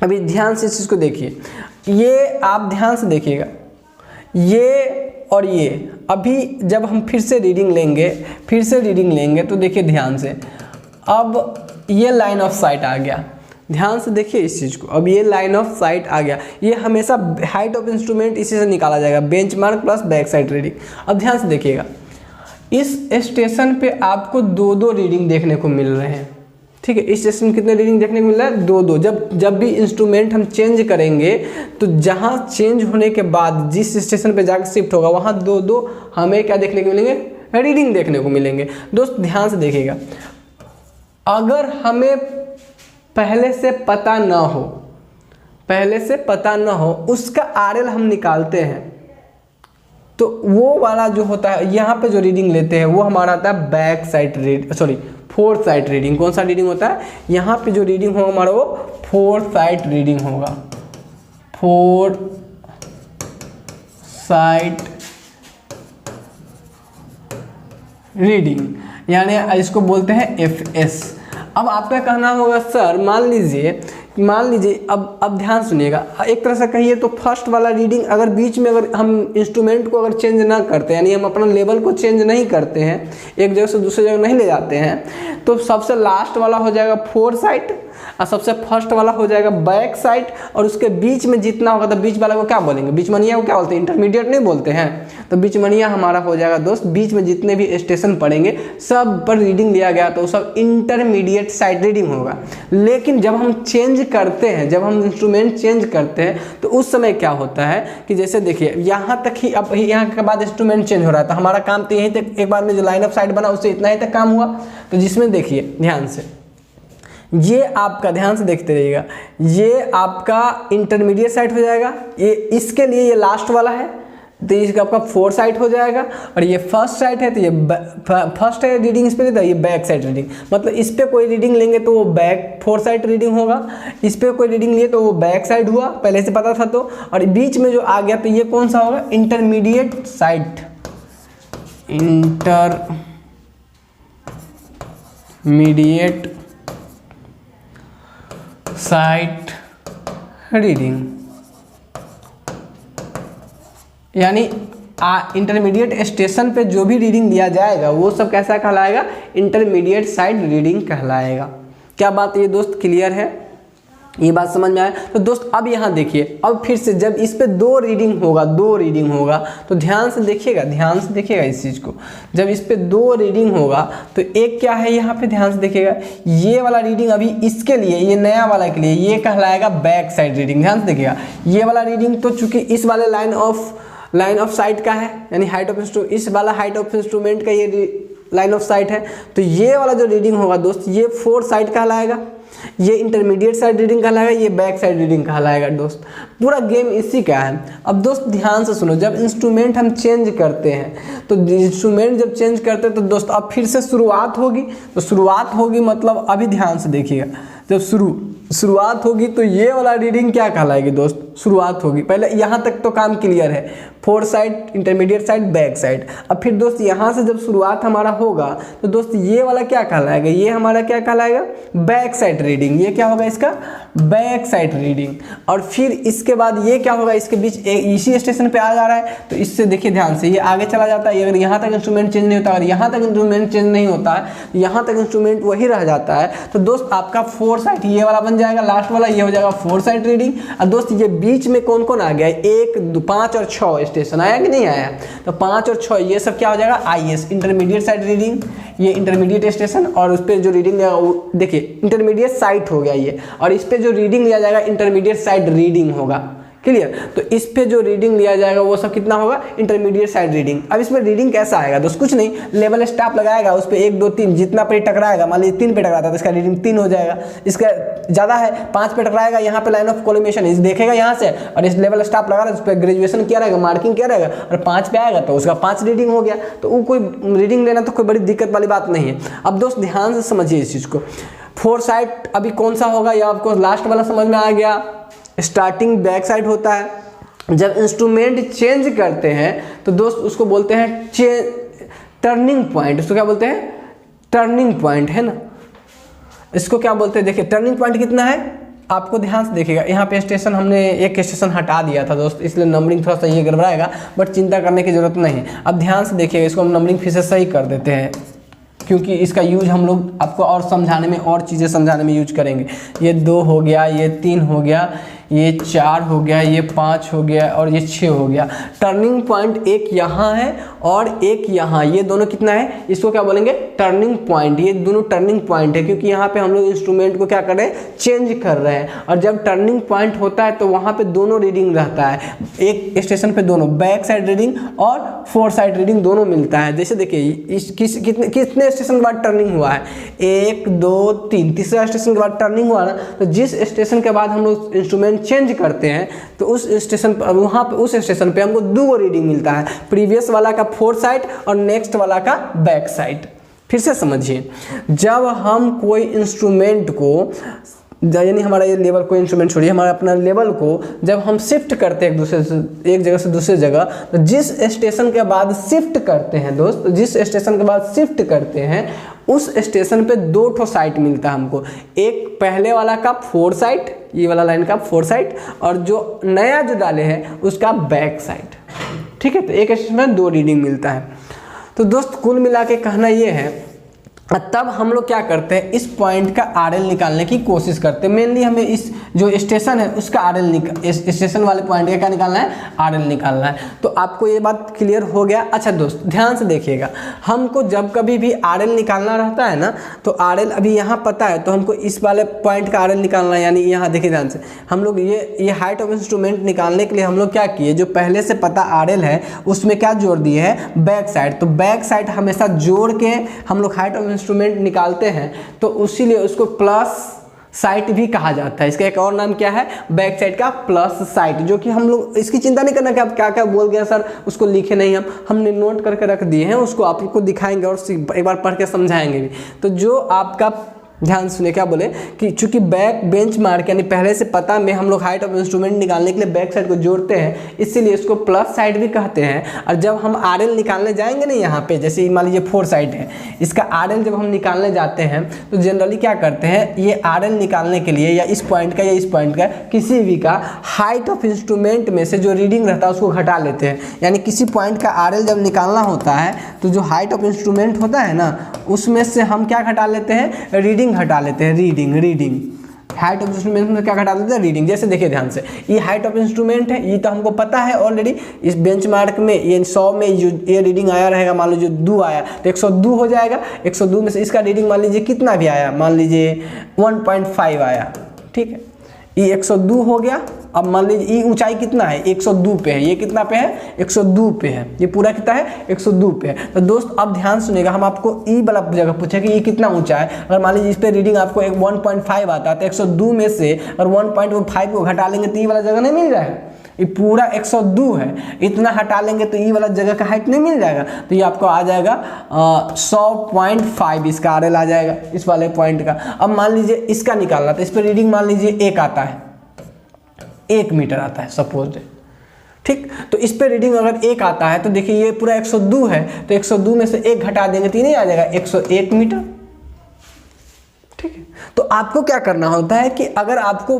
S1: अभी ध्यान से इस चीज़ को देखिए, ये आप ध्यान से देखिएगा, ये और ये अभी जब हम फिर से रीडिंग लेंगे तो देखिए ध्यान से, अब ये लाइन ऑफ साइट आ गया, ध्यान से देखिए इस चीज़ को, अब ये लाइन ऑफ साइट आ गया, ये हमेशा हाइट ऑफ इंस्ट्रूमेंट इसी से निकाला जाएगा, benchmark plus back side reading. अब ध्यान से देखिएगा, इस स्टेशन पे आपको 2-2 रीडिंग देखने को मिल रहे हैं, ठीक है, इस स्टेशन में कितने रीडिंग देखने को मिल रहा है, 2-2। जब भी इंस्ट्रूमेंट हम चेंज करेंगे तो जहाँ चेंज होने के बाद जिस स्टेशन पे जाकर शिफ्ट होगा वहाँ 2-2 हमें क्या देखने को मिलेंगे, रीडिंग देखने को मिलेंगे। दोस्त ध्यान से देखिएगा, अगर हमें पहले से पता ना हो उसका RL हम निकालते हैं तो वो वाला जो होता है यहाँ पे जो रीडिंग लेते हैं वो हमारा आता है back side fourth side reading. कौन सा रीडिंग होता है, यहाँ पे जो रीडिंग होगा हमारा वो फोर्थ साइड रीडिंग होगा, फोर्थ साइड रीडिंग यानी इसको बोलते हैं FS। अब आपका कहना होगा सर मान लीजिए अब ध्यान सुनिएगा, एक तरह से कहिए तो फर्स्ट वाला रीडिंग अगर बीच में अगर हम इंस्ट्रूमेंट को अगर चेंज ना करते यानी हम अपना लेवल को चेंज नहीं करते हैं, एक जगह से दूसरी जगह नहीं ले जाते हैं, तो सबसे लास्ट वाला हो जाएगा फोर्थ साइड और सबसे फर्स्ट वाला हो जाएगा बैक साइड, और उसके बीच में जितना होगा तो बीच वाला को क्या बोलेंगे, बीचमनिया को क्या बोलते हैं, इंटरमीडिएट नहीं बोलते हैं, तो बीचमनिया हमारा हो जाएगा दोस्त, बीच में जितने भी स्टेशन पड़ेंगे सब पर रीडिंग लिया गया तो सब इंटरमीडिएट साइड रीडिंग होगा। लेकिन जब हम चेंज करते हैं, जब हम इंस्ट्रूमेंट चेंज करते हैं तो उस समय क्या होता है कि जैसे देखिए यहाँ तक ही, अब यहाँ के बाद इंस्ट्रूमेंट चेंज हो रहा था, हमारा काम तो यहीं तक, एक बार में जो लाइन ऑफ साइट बना उससे इतना ही तक काम हुआ, तो जिसमें देखिए ध्यान से, ये आपका ध्यान से देखते रहिएगा, ये आपका इंटरमीडिएट साइट हो जाएगा, ये इसके लिए ये लास्ट वाला है तो इसका आपका फोर्थ साइड हो जाएगा, और ये फर्स्ट साइड है तो ये फर्स्ट है रीडिंग इस पे लेता है, ये बैक साइड रीडिंग, मतलब इस पे कोई रीडिंग लेंगे तो वो बैक फोर्थ साइड रीडिंग होगा, इस पे कोई रीडिंग लिए तो वो बैक साइड हुआ, पहले से पता था तो, और बीच में जो आ गया तो ये कौन सा होगा, intermediate side, intermediate sight reading यानी इंटरमीडिएट स्टेशन पे जो भी रीडिंग लिया जाएगा वो सब कैसा कहलाएगा, इंटरमीडिएट साइड रीडिंग कहलाएगा। क्या बात ये दोस्त क्लियर है, ये बात समझ में आया। तो दोस्त अब यहाँ देखिए, अब फिर से जब इस पे 2 रीडिंग होगा तो ध्यान से देखिएगा इस चीज़ को, जब इस पे 2 रीडिंग होगा तो एक क्या है यहाँ पे ध्यान से देखिएगा, ये वाला रीडिंग अभी इसके लिए, ये नया वाला के लिए ये कहलाएगा बैक साइड रीडिंग। ध्यान से देखिएगा, ये वाला रीडिंग तो चूंकि इस वाले लाइन ऑफ साइट का है यानी हाइट ऑफ इंस्ट्रूमेंट, इस वाला हाइट ऑफ इंस्ट्रूमेंट का ये लाइन ऑफ साइट है, तो ये वाला जो रीडिंग होगा दोस्त ये फोर्थ साइड कहलाएगा, ये इंटरमीडिएट साइड रीडिंग कहलाएगा, ये बैक साइड रीडिंग कहलाएगा। दोस्त पूरा गेम इसी का है। अब दोस्त ध्यान से सुनो, जब इंस्ट्रूमेंट हम चेंज करते हैं तो इंस्ट्रूमेंट जब चेंज करते हैं तो दोस्त अब फिर से शुरुआत होगी, तो शुरुआत होगी मतलब अभी ध्यान से देखिएगा, जब शुरुआत होगी तो ये वाला रीडिंग क्या कहलाएगी दोस्त, शुरुआत होगी। पहले यहाँ तक तो काम क्लियर है, fourth side, intermediate side, back side. अब फिर दोस्त यहाँ से जब शुरुआत हमारा होगा तो दोस्त ये वाला क्या कहलाएगा, ये हमारा क्या कहलाएगा, बैक साइड रीडिंग। ये क्या होगा इसका, बैक साइड रीडिंग। और फिर इसके बाद ये क्या होगा, इसके बीच इसी स्टेशन पे आ जा रहा है तो इससे देखिए ध्यान से, ये आगे चला जाता है। अगर यहाँ तक इंस्ट्रूमेंट चेंज नहीं होता, अगर यहाँ तक इंस्ट्रूमेंट चेंज नहीं होता है, यहाँ तक इंस्ट्रूमेंट वही रह जाता है, तो दोस्त आपका फोर्थ साइड ये वाला बन जाएगा लास्ट वाला, ये हो जाएगा 4 साइड रीडिंग। और दोस्त ये बीच में कौन कौन आ गया, 1, 2, 5 और 6 स्टेशन आया कि नहीं आया, तो 5 और 6 ये सब क्या हो जाएगा, IS इंटरमीडिएट साइड रीडिंग, ये इंटरमीडिएट स्टेशन। और उस पर जो रीडिंग लिया वो देखिए इंटरमीडिएट साइट हो गया ये, और इस पर जो रीडिंग लिया जाएगा इंटरमीडिएट साइड रीडिंग होगा, क्लियर। तो इस पे जो रीडिंग लिया जाएगा वो सब कितना होगा, इंटरमीडिएट साइड रीडिंग। अब इसमें रीडिंग कैसा आएगा दोस्त, कुछ नहीं, लेवल स्टॉप लगाएगा, उस पर 1, 2, 3 जितना पे टकराएगा, मान लीजिए 3 पे टकराता है तो इसका रीडिंग 3 हो जाएगा, इसका ज़्यादा है 5 पे टकराएगा, यहाँ पे लाइन ऑफ कोलिमेशन इस देखेगा यहाँ से, और इस लेवल स्टॉप लगा रहा है उस पर ग्रेजुएशन किया रहेगा, मार्किंग किया रहेगा, और 5 पे आएगा तो उसका 5 रीडिंग हो गया। तो वो कोई रीडिंग लेना तो कोई बड़ी दिक्कत वाली बात नहीं है। अब दोस्त ध्यान से समझिए इस चीज़ को, 4 साइड अभी कौन सा होगा, या आपको लास्ट वाला समझ में आ गया, स्टार्टिंग बैक साइड होता है। जब इंस्ट्रूमेंट चेंज करते हैं तो दोस्त उसको बोलते हैं टर्निंग पॉइंट, उसको क्या बोलते हैं, टर्निंग पॉइंट, है ना। इसको क्या बोलते हैं, देखिए टर्निंग पॉइंट कितना है, आपको ध्यान से देखिएगा, यहाँ पे स्टेशन हमने एक स्टेशन हटा दिया था दोस्त, इसलिए नंबरिंग थोड़ा सा ये गड़बड़ाएगा, बट चिंता करने की जरूरत नहीं है। अब ध्यान से देखिएगा, इसको हम नंबरिंग फिर से सही कर देते हैं, क्योंकि इसका यूज हम लोग आपको और समझाने में, और चीज़ें समझाने में यूज करेंगे। ये 2 हो गया, ये 3 हो गया, ये 4 हो गया, ये 5 हो गया, और ये 6 हो गया। टर्निंग पॉइंट एक यहाँ है और एक यहाँ, ये दोनों कितना है, इसको क्या बोलेंगे, टर्निंग पॉइंट। ये दोनों टर्निंग पॉइंट है, क्योंकि यहाँ पे हम लोग इंस्ट्रूमेंट को क्या कर रहे हैं, चेंज कर रहे हैं। और जब टर्निंग पॉइंट होता है तो वहाँ पे दोनों रीडिंग रहता है, एक स्टेशन पे दोनों बैक साइड रीडिंग और 4 साइड रीडिंग दोनों मिलता है। जैसे देखिए कितने स्टेशन के बाद टर्निंग हुआ है, 1, 2, 3, तीसरा स्टेशन के बाद टर्निंग हुआ ना, तो जिस स्टेशन के बाद हम लोग इंस्ट्रूमेंट चेंज करते हैं तो उस स्टेशन पर, वहाँ पे उस स्टेशन पे हमको 2 रीडिंग मिलता है, प्रीवियस वाला का 4 साइड और नेक्स्ट वाला का बैक साइड। फिर से समझिए, जब हम कोई इंस्ट्रूमेंट को, यानी हमारा ये लेवल कोई इंस्ट्रूमेंट छोड़िए, हमारा अपना लेवल को जब हम शिफ्ट करते हैं एक जगह से दूसरे जगह, तो जिस स्टेशन के बाद शिफ्ट करते हैं दोस्त, जिस स्टेशन के बाद शिफ्ट करते हैं उस स्टेशन पे 2 ठो साइड मिलता है हमको, एक पहले वाला का 4 साइड, ये वाला लाइन का 4 साइड, और जो नया जो डाले हैं उसका बैक साइड, ठीक है। तो एक स्टेशन में 2 रीडिंग मिलता है। तो दोस्त कुल मिला के कहना ये है, तब हम लोग क्या करते हैं, इस पॉइंट का RL निकालने की कोशिश करते हैं। मेनली हमें इस जो स्टेशन है उसका RL स्टेशन वाले पॉइंट का क्या निकालना है, RL निकालना है। तो आपको ये बात क्लियर हो गया। अच्छा दोस्त ध्यान से देखिएगा, हमको जब कभी भी RL निकालना रहता है ना, तो RL अभी यहाँ पता है, तो हमको इस वाले पॉइंट का RL निकालना है। यानी यहाँ देखिए ध्यान से, हम लोग ये हाइट ऑफ इंस्ट्रूमेंट निकालने के लिए हम लोग क्या किए, जो पहले से पता RL है उसमें क्या जोड़ दिए है, बैक साइड। तो बैक साइड हमेशा जोड़ के हम लोग हाइट ऑफ इंस्ट्रूमेंट निकालते हैं, तो उसीलिए उसको प्लस साइट भी कहा जाता है। इसका एक और नाम क्या है, बैक साइड का प्लस साइट, जो कि हम लोग इसकी चिंता नहीं करना कि आप क्या क्या बोल गया सर, उसको लिखे नहीं, हमने नोट करके रख दिए हैं, उसको आप लोग को दिखाएंगे और एक बार पढ़ के समझाएंगे भी। तो जो आपका ध्यान सुने, क्या बोले कि चूंकि बैक बेंच मार्क यानी पहले से पता में हम लोग हाइट ऑफ इंस्ट्रूमेंट निकालने के लिए बैक साइड को जोड़ते हैं, इसीलिए इसको प्लस साइड भी कहते हैं। और जब हम RL निकालने जाएंगे ना, यहाँ पे जैसे मान लीजिए 4 साइड है, इसका RL जब हम निकालने जाते हैं तो जनरली क्या करते हैं, ये RL निकालने के लिए या इस पॉइंट का या इस पॉइंट का किसी भी का हाइट ऑफ इंस्ट्रूमेंट में से जो रीडिंग रहता है उसको घटा लेते हैं। यानी किसी पॉइंट का RL जब निकालना होता है तो जो हाइट ऑफ इंस्ट्रूमेंट होता है ना, उसमें से हम क्या घटा लेते हैं, रीडिंग घटा लेते हैं, रीडिंग हाइट ऑफ इंस्ट्रूमेंट में क्या घटा देते हैं, रीडिंग। जैसे देखिए ध्यान से, ये हाइट ऑफ इंस्ट्रूमेंट है, ये तो हमको पता है ऑलरेडी, इस बेंचमार्क में ये 100 में जो ये रीडिंग आया रहेगा, मान लीजिए 2 आया तो 102 हो जाएगा। 102 में से इसका रीडिंग मान लीजिए कितना भी आया, मान लीजिए 1.5 आया, ठीक है, ये 102 हो गया। अब मान लीजिए ये ऊंचाई कितना है, 102 पे है, ये कितना पे है, 102 पे है, ये पूरा कितना है, 102 पे है। तो दोस्त अब ध्यान सुनिएगा, हम आपको ई वाला जगह पूछे कि ये कितना ऊंचा है। अगर मान लीजिए इस पे रीडिंग आपको 1.5 आता है, तो 102 में से अगर 1.5 को घटा लेंगे तो ई वाला जगह नहीं मिल जाएगा, ये पूरा 102 है, इतना हटा लेंगे तो ई वाला जगह का हाइट नहीं मिल जाएगा। तो ये आपको आ जाएगा 100.5 इसका RL आ जाएगा इस वाले पॉइंट का। अब मान लीजिए इसका निकालना, तो इस पर रीडिंग मान लीजिए 1 आता है, 1 मीटर आता है सपोज, ठीक। तो इस पे रीडिंग अगर 1 आता है तो देखिए ये पूरा 102 है, तो 102 में से 1 घटा देंगे तो नहीं आ जाएगा 101 मीटर, ठीक है। तो आपको क्या करना होता है कि अगर आपको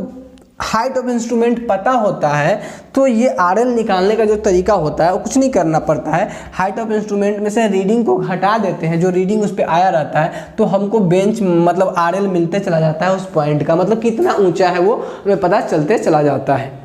S1: हाइट ऑफ इंस्ट्रूमेंट पता होता है तो ये आरएल निकालने का जो तरीका होता है वो कुछ नहीं करना पड़ता है। हाइट ऑफ इंस्ट्रूमेंट में से रीडिंग को हटा देते हैं, जो रीडिंग उस पर आया रहता है तो हमको बेंच मतलब आरएल मिलते चला जाता है उस पॉइंट का, मतलब कितना ऊंचा है वो हमें पता चलते चला जाता है।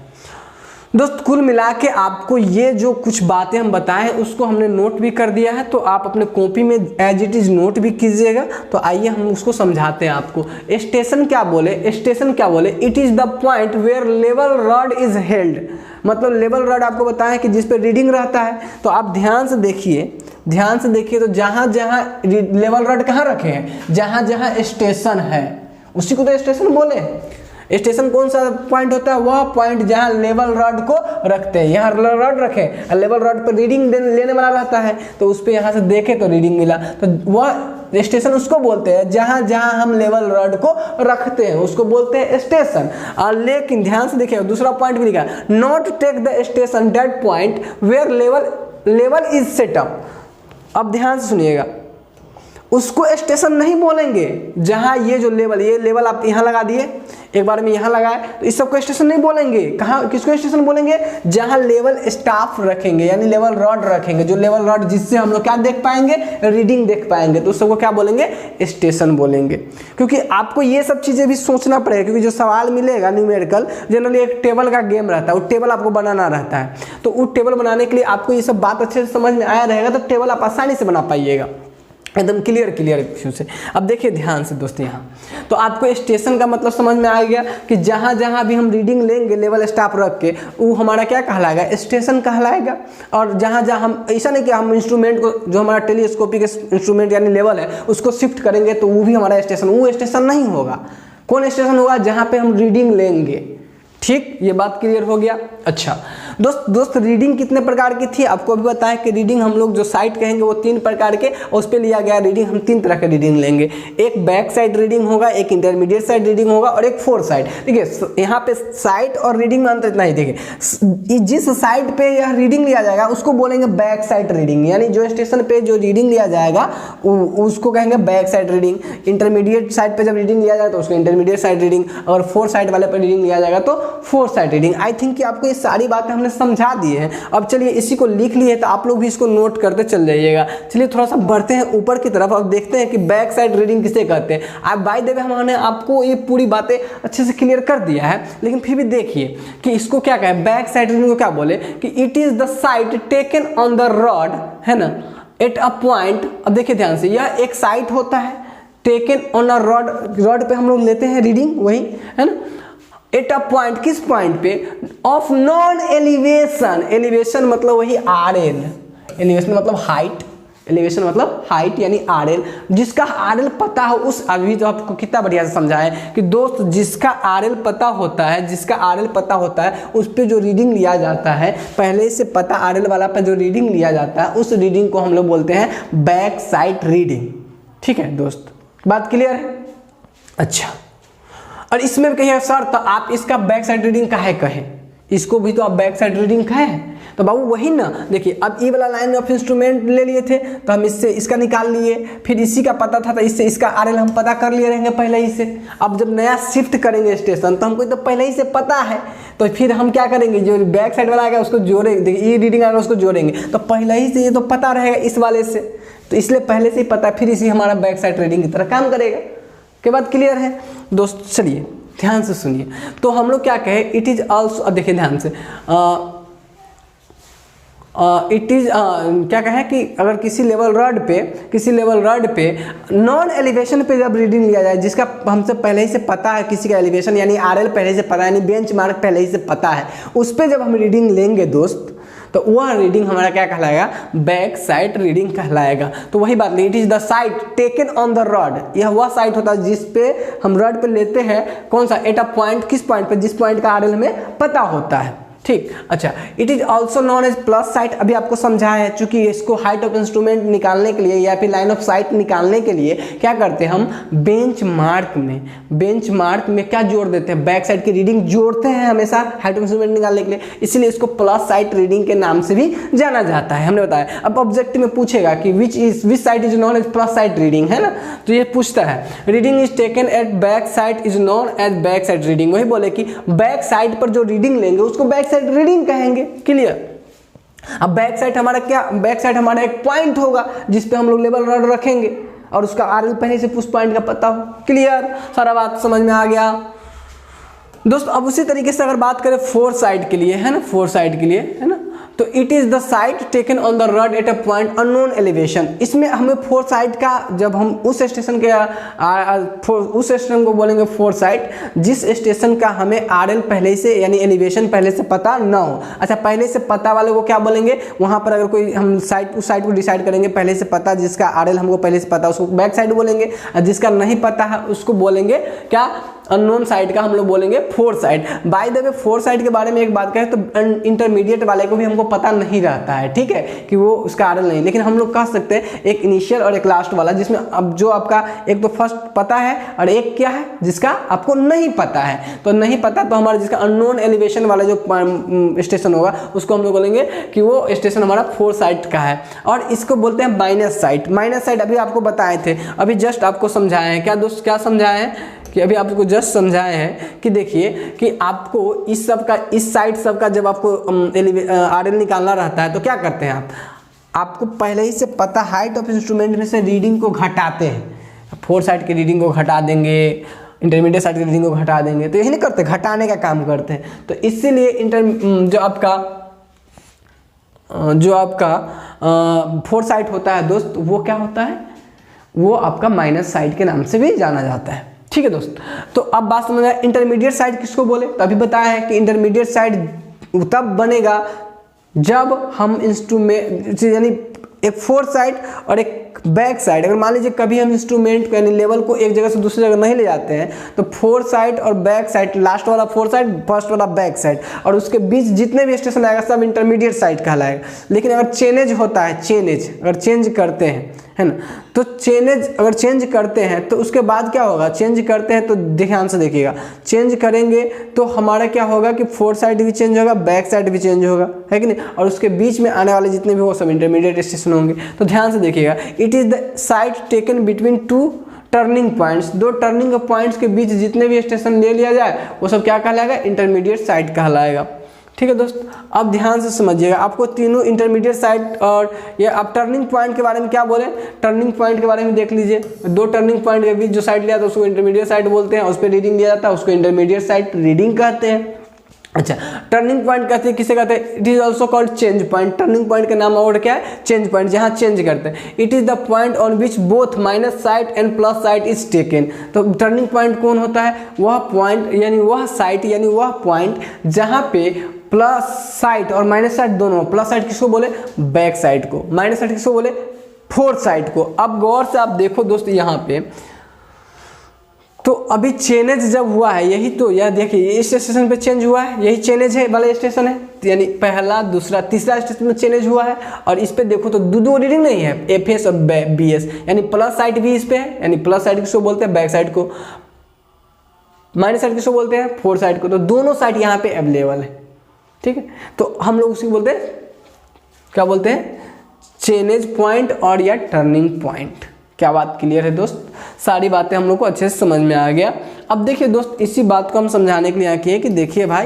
S1: दोस्त कुल मिला के आपको ये जो कुछ बातें हम बताएं उसको हमने नोट भी कर दिया है, तो आप अपने कॉपी में एज इट इज़ नोट भी कीजिएगा। तो आइए हम उसको समझाते हैं आपको। स्टेशन क्या बोले, स्टेशन क्या बोले, it is the point where level rod is held, मतलब लेवल रॉड आपको बताएं कि जिस पे रीडिंग रहता है। तो आप ध्यान से देखिए, ध्यान से देखिए, तो जहाँ जहाँ लेवल रॉड कहाँ रखे हैं, जहाँ जहाँ स्टेशन है उसी को तो स्टेशन बोले। स्टेशन कौन सा पॉइंट होता है, वह पॉइंट जहां लेवल रॉड को रखते हैं। यहाँ रॉड रखे, लेवल रॉड पर रीडिंग लेने वाला रहता है, तो उस पर यहाँ से देखे तो रीडिंग मिला, तो वह स्टेशन उसको बोलते हैं जहां जहां हम लेवल रॉड को रखते हैं उसको बोलते हैं स्टेशन। और लेकिन ध्यान से देखिए दूसरा पॉइंट भी लिखा, not take the station that point where level is setup. अब ध्यान से सुनिएगा, उसको स्टेशन नहीं बोलेंगे जहां ये जो लेवल आप यहाँ लगा दिए, एक बार में यहाँ लगाए, तो इस सबको स्टेशन नहीं बोलेंगे। कहाँ किसको स्टेशन बोलेंगे, जहां लेवल स्टाफ रखेंगे यानी लेवल रॉड रखेंगे, जो लेवल रॉड जिससे हम लोग क्या देख पाएंगे, रीडिंग देख पाएंगे, तो उस सबको क्या बोलेंगे, स्टेशन बोलेंगे। क्योंकि आपको ये सब चीजें भी सोचना पड़ेगा, क्योंकि जो सवाल मिलेगा न्यूमेरिकल जनरली एक टेबल का गेम रहता है, वो टेबल आपको बनाना रहता है, तो वो टेबल बनाने के लिए आपको ये सब बात अच्छे से समझ में आया रहेगा तो टेबल आप आसानी से बना पाइएगा, एकदम क्लियर इश्यू से। अब देखिए ध्यान से दोस्त, यहाँ तो आपको स्टेशन का मतलब समझ में आ गया कि जहाँ जहाँ भी हम रीडिंग लेंगे लेवल स्टाफ रख के, वो हमारा क्या कहलाएगा, स्टेशन कहलाएगा। और जहाँ जहाँ हम ऐसा नहीं कि हम इंस्ट्रूमेंट को, जो हमारा टेलीस्कोपिक इंस्ट्रूमेंट यानी लेवल है उसको शिफ्ट करेंगे तो वो भी हमारा स्टेशन, वो स्टेशन नहीं होगा। कौन स्टेशन होगा, जहाँ पे हम रीडिंग लेंगे। ठीक, ये बात क्लियर हो गया। अच्छा दोस्त रीडिंग कितने प्रकार की थी आपको अभी बताएं कि रीडिंग हम लोग जो साइड कहेंगे वो 3 प्रकार के, और उस पर लिया गया रीडिंग, हम 3 तरह के रीडिंग लेंगे। एक बैक साइड रीडिंग होगा, एक इंटरमीडिएट साइड रीडिंग होगा और एक फोर साइड। ठीक है, यहाँ पे साइड और रीडिंग में अंतर इतना ही, देखिए जिस साइड पे यह रीडिंग लिया जाएगा उसको बोलेंगे बैक साइड रीडिंग, यानी जो स्टेशन पे जो रीडिंग लिया जाएगा उसको कहेंगे back side reading. Intermediate side पे जब रीडिंग लिया जाएगा तो उसको इंटरमीडिएट साइड रीडिंग, और फोर साइड वाले पर रीडिंग लिया जाएगा तो four side reading. I think कि आपको ये सारी बातें हमने समझा दी है। अब चलिए इसी को लिख लिए तो आप लोग भी इसको नोट करते चल जाइएगा। चलिए थोड़ा सा बढ़ते हैं ऊपर की तरफ, अब देखते हैं कि बैक साइड रीडिंग किसे कहते हैं। आप बाय द वे हमने आपको ये पूरी बातें अच्छे से क्लियर कर दिया है, लेकिन फिर भी देखिए कि इसको क्या कहें, बैक साइड रीडिंग को क्या बोले कि it is the site taken on the rod, है ना, एट अ पॉइंट। अब देखिए ध्यान से, यह एक साइट होता है, टेकन ऑन अ रॉड पे हम लोग लेते हैं रीडिंग, वही है ना, एट अ पॉइंट, किस पॉइंट पे, ऑफ नॉन एलिवेशन। एलिवेशन मतलब वही आरएल, एलिवेशन मतलब हाइट, एलिवेशन मतलब हाइट यानी आरएल, जिसका आरएल पता हो उस, अभी तो आपको कितना बढ़िया से समझाएं कि दोस्त जिसका आरएल पता होता है, जिसका आरएल पता होता है उस पे जो रीडिंग लिया जाता है, पहले से पता आरएल वाला पे जो रीडिंग लिया जाता है उस रीडिंग को हम लोग बोलते हैं बैक साइड रीडिंग। ठीक है दोस्त, बात क्लियर है। अच्छा, और इसमें भी कहिए सर तो आप इसका बैक साइड रीडिंग काहे कहे, इसको भी तो आप बैक साइड रीडिंग कहे, तो बाबू वही ना। देखिए अब ये वाला लाइन ऑफ इंस्ट्रूमेंट ले लिए थे तो हम इससे इसका निकाल लिए, फिर इसी का पता था तो इससे इसका आरएल हम पता कर लिए रहेंगे पहले ही से। अब जब नया शिफ्ट करेंगे स्टेशन तो हमको तो पहले ही से पता है, तो फिर हम क्या करेंगे, जो बैक साइड वाला आएगा उसको जोड़ेंगे, देखिए ये रीडिंग आएगा उसको जोड़ेंगे, तो पहले ही से ये तो पता रहेगा इस वाले से, तो इसलिए पहले से ही पता, फिर इसी हमारा बैक साइड रीडिंग की तरह काम करेगा। के बाद क्लियर है दोस्त। चलिए ध्यान से सुनिए, तो हम लोग क्या कहे, इट इज ऑल्सो, अब देखिए ध्यान से, इट इज क्या कहे कि अगर किसी लेवल रॉड पे नॉन एलिवेशन पे जब रीडिंग लिया जाए, जिसका हमसे पहले ही से पता है, किसी का एलिवेशन यानी आरएल पहले से पता है, यानी बेंच मार्क पहले ही से पता है, उस पर जब हम रीडिंग लेंगे दोस्त, तो वह रीडिंग हमारा क्या कहलाएगा, बैक साइड रीडिंग कहलाएगा। तो वही बात नहीं, it is the site taken on the rod, यह वह साइट होता है जिस पे हम रॉड पे लेते हैं, कौन सा, एट अ पॉइंट, किस पॉइंट पे, जिस पॉइंट का आरएल हमें पता होता है। ठीक। अच्छा, it is also known as plus sight, अभी आपको समझाया है, चूंकि इसको हाइट ऑफ इंस्ट्रूमेंट निकालने के लिए या फिर लाइन ऑफ साइट निकालने के लिए क्या करते हैं हम, बेंच मार्क में क्या जोड़ देते हैं, बैक साइड की रीडिंग जोड़ते हैं हमेशा हाइट ऑफ इंस्ट्रूमेंट निकालने के लिए, इसलिए इसको प्लस साइट रीडिंग के नाम से भी जाना जाता है, हमने बताया। अब ऑब्जेक्टिव में पूछेगा कि which sight is known as plus sight reading, है ना, तो ये पूछता है reading is taken at back side is known as back side reading, वही बोले कि बैक साइड पर जो रीडिंग लेंगे उसको बैक साइड रीडिंग कहेंगे, क्लियर। अब बैक साइड हमारा क्या, बैक साइड हमारा एक पॉइंट होगा जिस पे हम लोग लेवल रॉड रखेंगे और उसका आरएल पहले से उस पॉइंट का पता हो, क्लियर, सारा बात समझ में आ गया दोस्त। अब उसी तरीके से अगर बात करें फोर साइड के लिए, है ना, फोर साइड के लिए, है ना, तो it is the site taken on the rod at a point unknown elevation, इसमें हमें फोर साइड का, जब हम उस स्टेशन के उस स्टेशन को बोलेंगे फोर साइट जिस स्टेशन का हमें आरएल पहले से यानी एलिवेशन पहले से पता ना हो। अच्छा, पहले से पता वाले को क्या बोलेंगे, वहां पर अगर कोई हम साइट उस साइट को डिसाइड करेंगे पहले से पता, जिसका आरएल हमको पहले से पता उसको बैक साइड बोलेंगे, और जिसका नहीं पता है उसको बोलेंगे क्या, अननोन साइड का हम लोग बोलेंगे four side. By the way four side के बारे में एक बात कहें तो इंटरमीडिएट वाले को भी हमको पता नहीं रहता है, ठीक है, कि वो उसका आरएल नहीं, लेकिन हम लोग कह सकते हैं एक इनिशियल और एक लास्ट वाला, जिसमें अब जो आपका एक तो फर्स्ट पता है और एक क्या है जिसका आपको नहीं पता है, तो नहीं पता तो हमारा जिसका अननोन एलिवेशन वाला जो स्टेशन होगा उसको हम लोग बोलेंगे कि वो स्टेशन हमारा फोर साइड का है, और इसको बोलते हैं माइनस साइड। माइनस साइड अभी आपको बताए थे, अभी जस्ट आपको समझाए हैं, क्या दोस्त क्या समझाए हैं कि अभी आपको जस्ट समझाए हैं कि देखिए कि आपको इस सब का, इस साइड सब का जब आपको आरएल निकालना रहता है तो क्या करते हैं आपको पहले ही से पता, हाइट ऑफ इंस्ट्रूमेंट में से रीडिंग को घटाते हैं, फोर साइड की रीडिंग को घटा देंगे, इंटरमीडिएट साइड की रीडिंग को घटा देंगे, तो यही नहीं करते, घटाने का काम करते हैं। तो इसीलिए जो आपका फोर साइड होता है दोस्त, वो क्या होता है, वो आपका माइनस साइड के नाम से भी जाना जाता है, ठीक है दोस्त। तो अब बात समझ आए, इंटरमीडिएट साइड किसको बोले, तो अभी बताया है कि इंटरमीडिएट साइड तब बनेगा जब हम इंस्ट्रूमेंट यानी एक फोर साइड और एक बैक साइड, अगर मान लीजिए कभी हम इंस्ट्रूमेंट को यानी लेवल को एक जगह से दूसरी जगह नहीं ले जाते हैं तो फोर साइड और बैक साइड, लास्ट वाला फोर साइड, फर्स्ट वाला बैक साइड, और उसके बीच जितने भी स्टेशन आएगा सब इंटरमीडिएट साइड कहलाएगा। लेकिन अगर चेंज होता है, अगर चेंज करते हैं, है ना, तो अगर चेंज करते हैं तो उसके बाद क्या होगा, चेंज करते हैं तो ध्यान से देखिएगा, चेंज करेंगे तो हमारा क्या होगा कि फोर साइड भी चेंज होगा, बैक साइड भी चेंज होगा, है कि नहीं, और उसके बीच में आने वाले जितने भी वो सब इंटरमीडिएट स्टेशन होंगे। तो ध्यान से देखिएगा, it is the site taken between two turning points, दो टर्निंग पॉइंट्स के बीच जितने भी स्टेशन ले लिया जाए वो सब क्या कहलाएगा, इंटरमीडिएट साइड कहलाएगा, ठीक है दोस्त। अब ध्यान से समझिएगा, आपको तीनों इंटरमीडिएट साइड और ये आप टर्निंग पॉइंट के बारे में क्या बोले, टर्निंग पॉइंट के बारे में देख लीजिए, दो टर्निंग पॉइंट के बीच जो साइड लिया था उसको इंटरमीडिएट साइड बोलते हैं, उस पर रीडिंग दिया जाता है उसको इंटरमीडिएट साइड रीडिंग कहते हैं। अच्छा, टर्निंग पॉइंट कहते हैं, किसे कहते हैं, it is also called change point. Turning point का नाम और क्या है, चेंज पॉइंट, जहां चेंज करते हैं। It is the point on which both minus side and plus side is taken. तो टर्निंग पॉइंट कौन होता है, वह पॉइंट यानी वह साइड यानी वह पॉइंट जहां पे प्लस साइड और माइनस साइड दोनों, प्लस साइड किसको बोले, बैक साइड को, माइनस साइड किसको बोले, फोर्थ साइड को। अब गौर से आप देखो दोस्त यहाँ पे, तो अभी चेंज जब हुआ है, यही तो यह देखिए इस स्टेशन पे चेंज हुआ है, यही चेंज है वाला स्टेशन है, यानी पहला दूसरा तीसरा स्टेशन में चेंज हुआ है। और इस पे देखो तो दो रीडिंग नहीं है, एफएस और बीएस, यानी प्लस साइड भी इस पे है, यानी प्लस साइड किसको बोलते हैं, बैक साइड को, माइनस साइड किसको बोलते हैं, फोर्थ साइड को। तो दोनों साइड यहाँ पे अवेलेबल है, ठीक है। तो हम लोग उसी बोलते हैं, क्या बोलते हैं, चेंज पॉइंट और या टर्निंग पॉइंट। क्या बात क्लियर है दोस्त, सारी बातें हम लोग को अच्छे से समझ में आ गया। अब देखिए दोस्त, इसी बात को हम समझाने के लिए यहाँ किए कि देखिए भाई,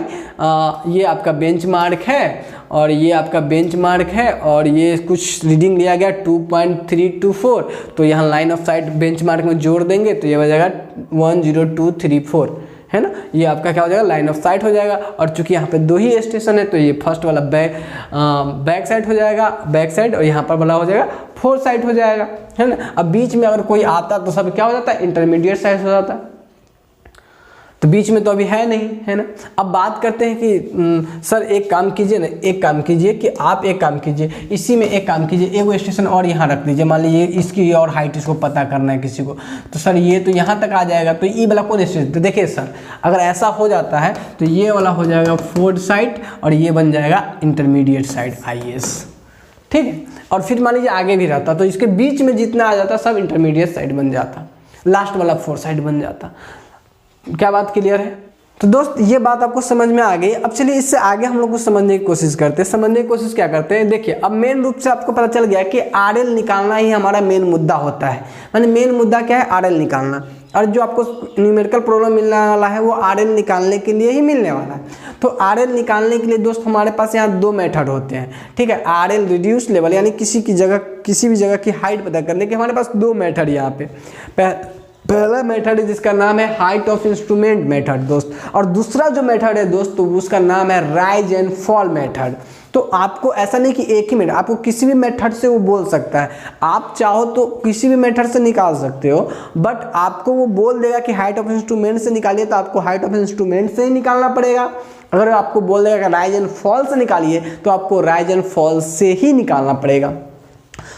S1: ये आपका बेंचमार्क है और ये आपका बेंचमार्क है और ये कुछ रीडिंग लिया गया 2.324, तो यहाँ लाइन ऑफ साइट बेंचमार्क में जोड़ देंगे तो ये हो जाएगा 10234, है ना, ये आपका क्या हो जाएगा, लाइन ऑफ साइट हो जाएगा। और चूंकि यहाँ पे दो ही स्टेशन है तो ये फर्स्ट वाला बैक साइड हो जाएगा, बैक साइड, और यहाँ पर वाला हो जाएगा फोर्थ साइड हो जाएगा, है ना। अब बीच में अगर कोई आता तो सब क्या हो जाता है, इंटरमीडिएट साइड हो जाता है, तो बीच में तो अभी है नहीं, है ना। अब बात करते हैं कि सर एक काम कीजिए ना, एक काम कीजिए कि आप एक काम कीजिए, इसी में एक काम कीजिए, एक वो स्टेशन और यहाँ रख दीजिए, मान लीजिए इसकी और हाइट इसको पता करना है किसी को, तो सर ये तो यहाँ तक आ जाएगा, तो ये वाला कौन स्टेशन, तो देखिए सर अगर ऐसा हो जाता है तो ये वाला हो जाएगा फोर्थ साइट और ये बन जाएगा इंटरमीडिएट साइट IAS, ठीक है। और फिर मान लीजिए आगे भी रहता तो इसके बीच में जितना आ जाता सब इंटरमीडिएट साइड बन जाता, लास्ट वाला फोर्थ साइड बन जाता। क्या बात क्लियर है? तो दोस्त ये बात आपको समझ में आ गई। अब चलिए इससे आगे हम लोग को समझने की कोशिश करते हैं। समझने की कोशिश क्या करते हैं, देखिए अब मेन रूप से आपको पता चल गया कि RL निकालना ही हमारा मेन मुद्दा होता है, माने मेन मुद्दा क्या है, RL निकालना। और जो आपको न्यूमेरिकल प्रॉब्लम मिलने वाला है वो RL निकालने के लिए ही मिलने वाला है। तो RL निकालने के लिए दोस्त हमारे पास यहाँ दो मेथड होते हैं, ठीक है। RL रिड्यूस लेवल यानी किसी भी जगह की हाइट पता करने के हमारे पास दो मेथड यहाँ पे। पहला मेथड है जिसका नाम है हाइट ऑफ इंस्ट्रूमेंट मेथड दोस्त, और दूसरा जो मेथड है दोस्त तो उसका नाम है राइज एंड फॉल मेथड। तो आपको ऐसा नहीं कि एक ही मेथड, आपको किसी भी मेथड से वो बोल सकता है, आप चाहो तो किसी भी मेथड से निकाल सकते हो, बट आपको वो बोल देगा कि हाइट ऑफ इंस्ट्रूमेंट से निकालिए तो आपको हाइट ऑफ इंस्ट्रूमेंट से ही निकालना पड़ेगा। अगर आपको बोल देगा कि राइज एंड फॉल से निकालिए तो आपको राइज एंड फॉल से ही निकालना पड़ेगा।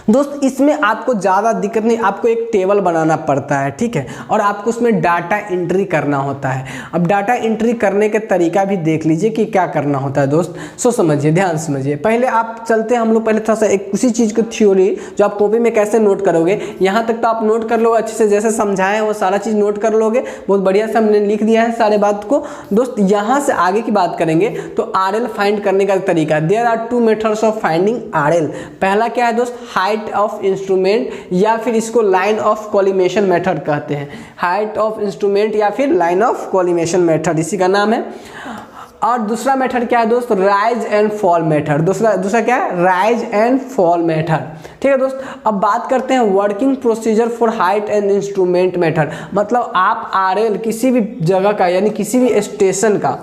S1: दोस्त इसमें आपको ज़्यादा दिक्कत नहीं, आपको एक टेबल बनाना पड़ता है, ठीक है, और आपको उसमें डाटा एंट्री करना होता है। अब डाटा एंट्री करने के तरीका भी देख लीजिए कि क्या करना होता है दोस्त। सो समझिए, ध्यान समझिए। पहले आप चलते हैं हम लोग पहले थोड़ा सा एक उसी चीज़ की थ्योरी जो आप कॉपी में कैसे नोट करोगे, यहाँ तक तो आप नोट कर लोगे अच्छे से, जैसे समझाएं वो सारा चीज़ नोट कर लोगे, बहुत बढ़िया से हमने लिख दिया है सारे बात को। दोस्त यहाँ से आगे की बात करेंगे तो RL फाइंड करने का तरीका, there are two methods of finding RL। पहला क्या है दोस्त, हाइट ऑफ इंस्ट्रूमेंट या फिर इसको लाइन ऑफ कॉलिमेशन मेथड कहते हैं। हाइट ऑफ इंस्ट्रूमेंट या फिर लाइन ऑफ कॉलिमेशन मेथड इसी का नाम है। और दूसरा मेथड क्या है दोस्त, राइज एंड फॉल मेथड। दूसरा क्या है, राइज एंड फॉल मेथड, ठीक है दोस्त। अब बात करते हैं working procedure for height and instrument method. मतलब आप RL किसी भी जगह का यानी किसी भी स्टेशन का,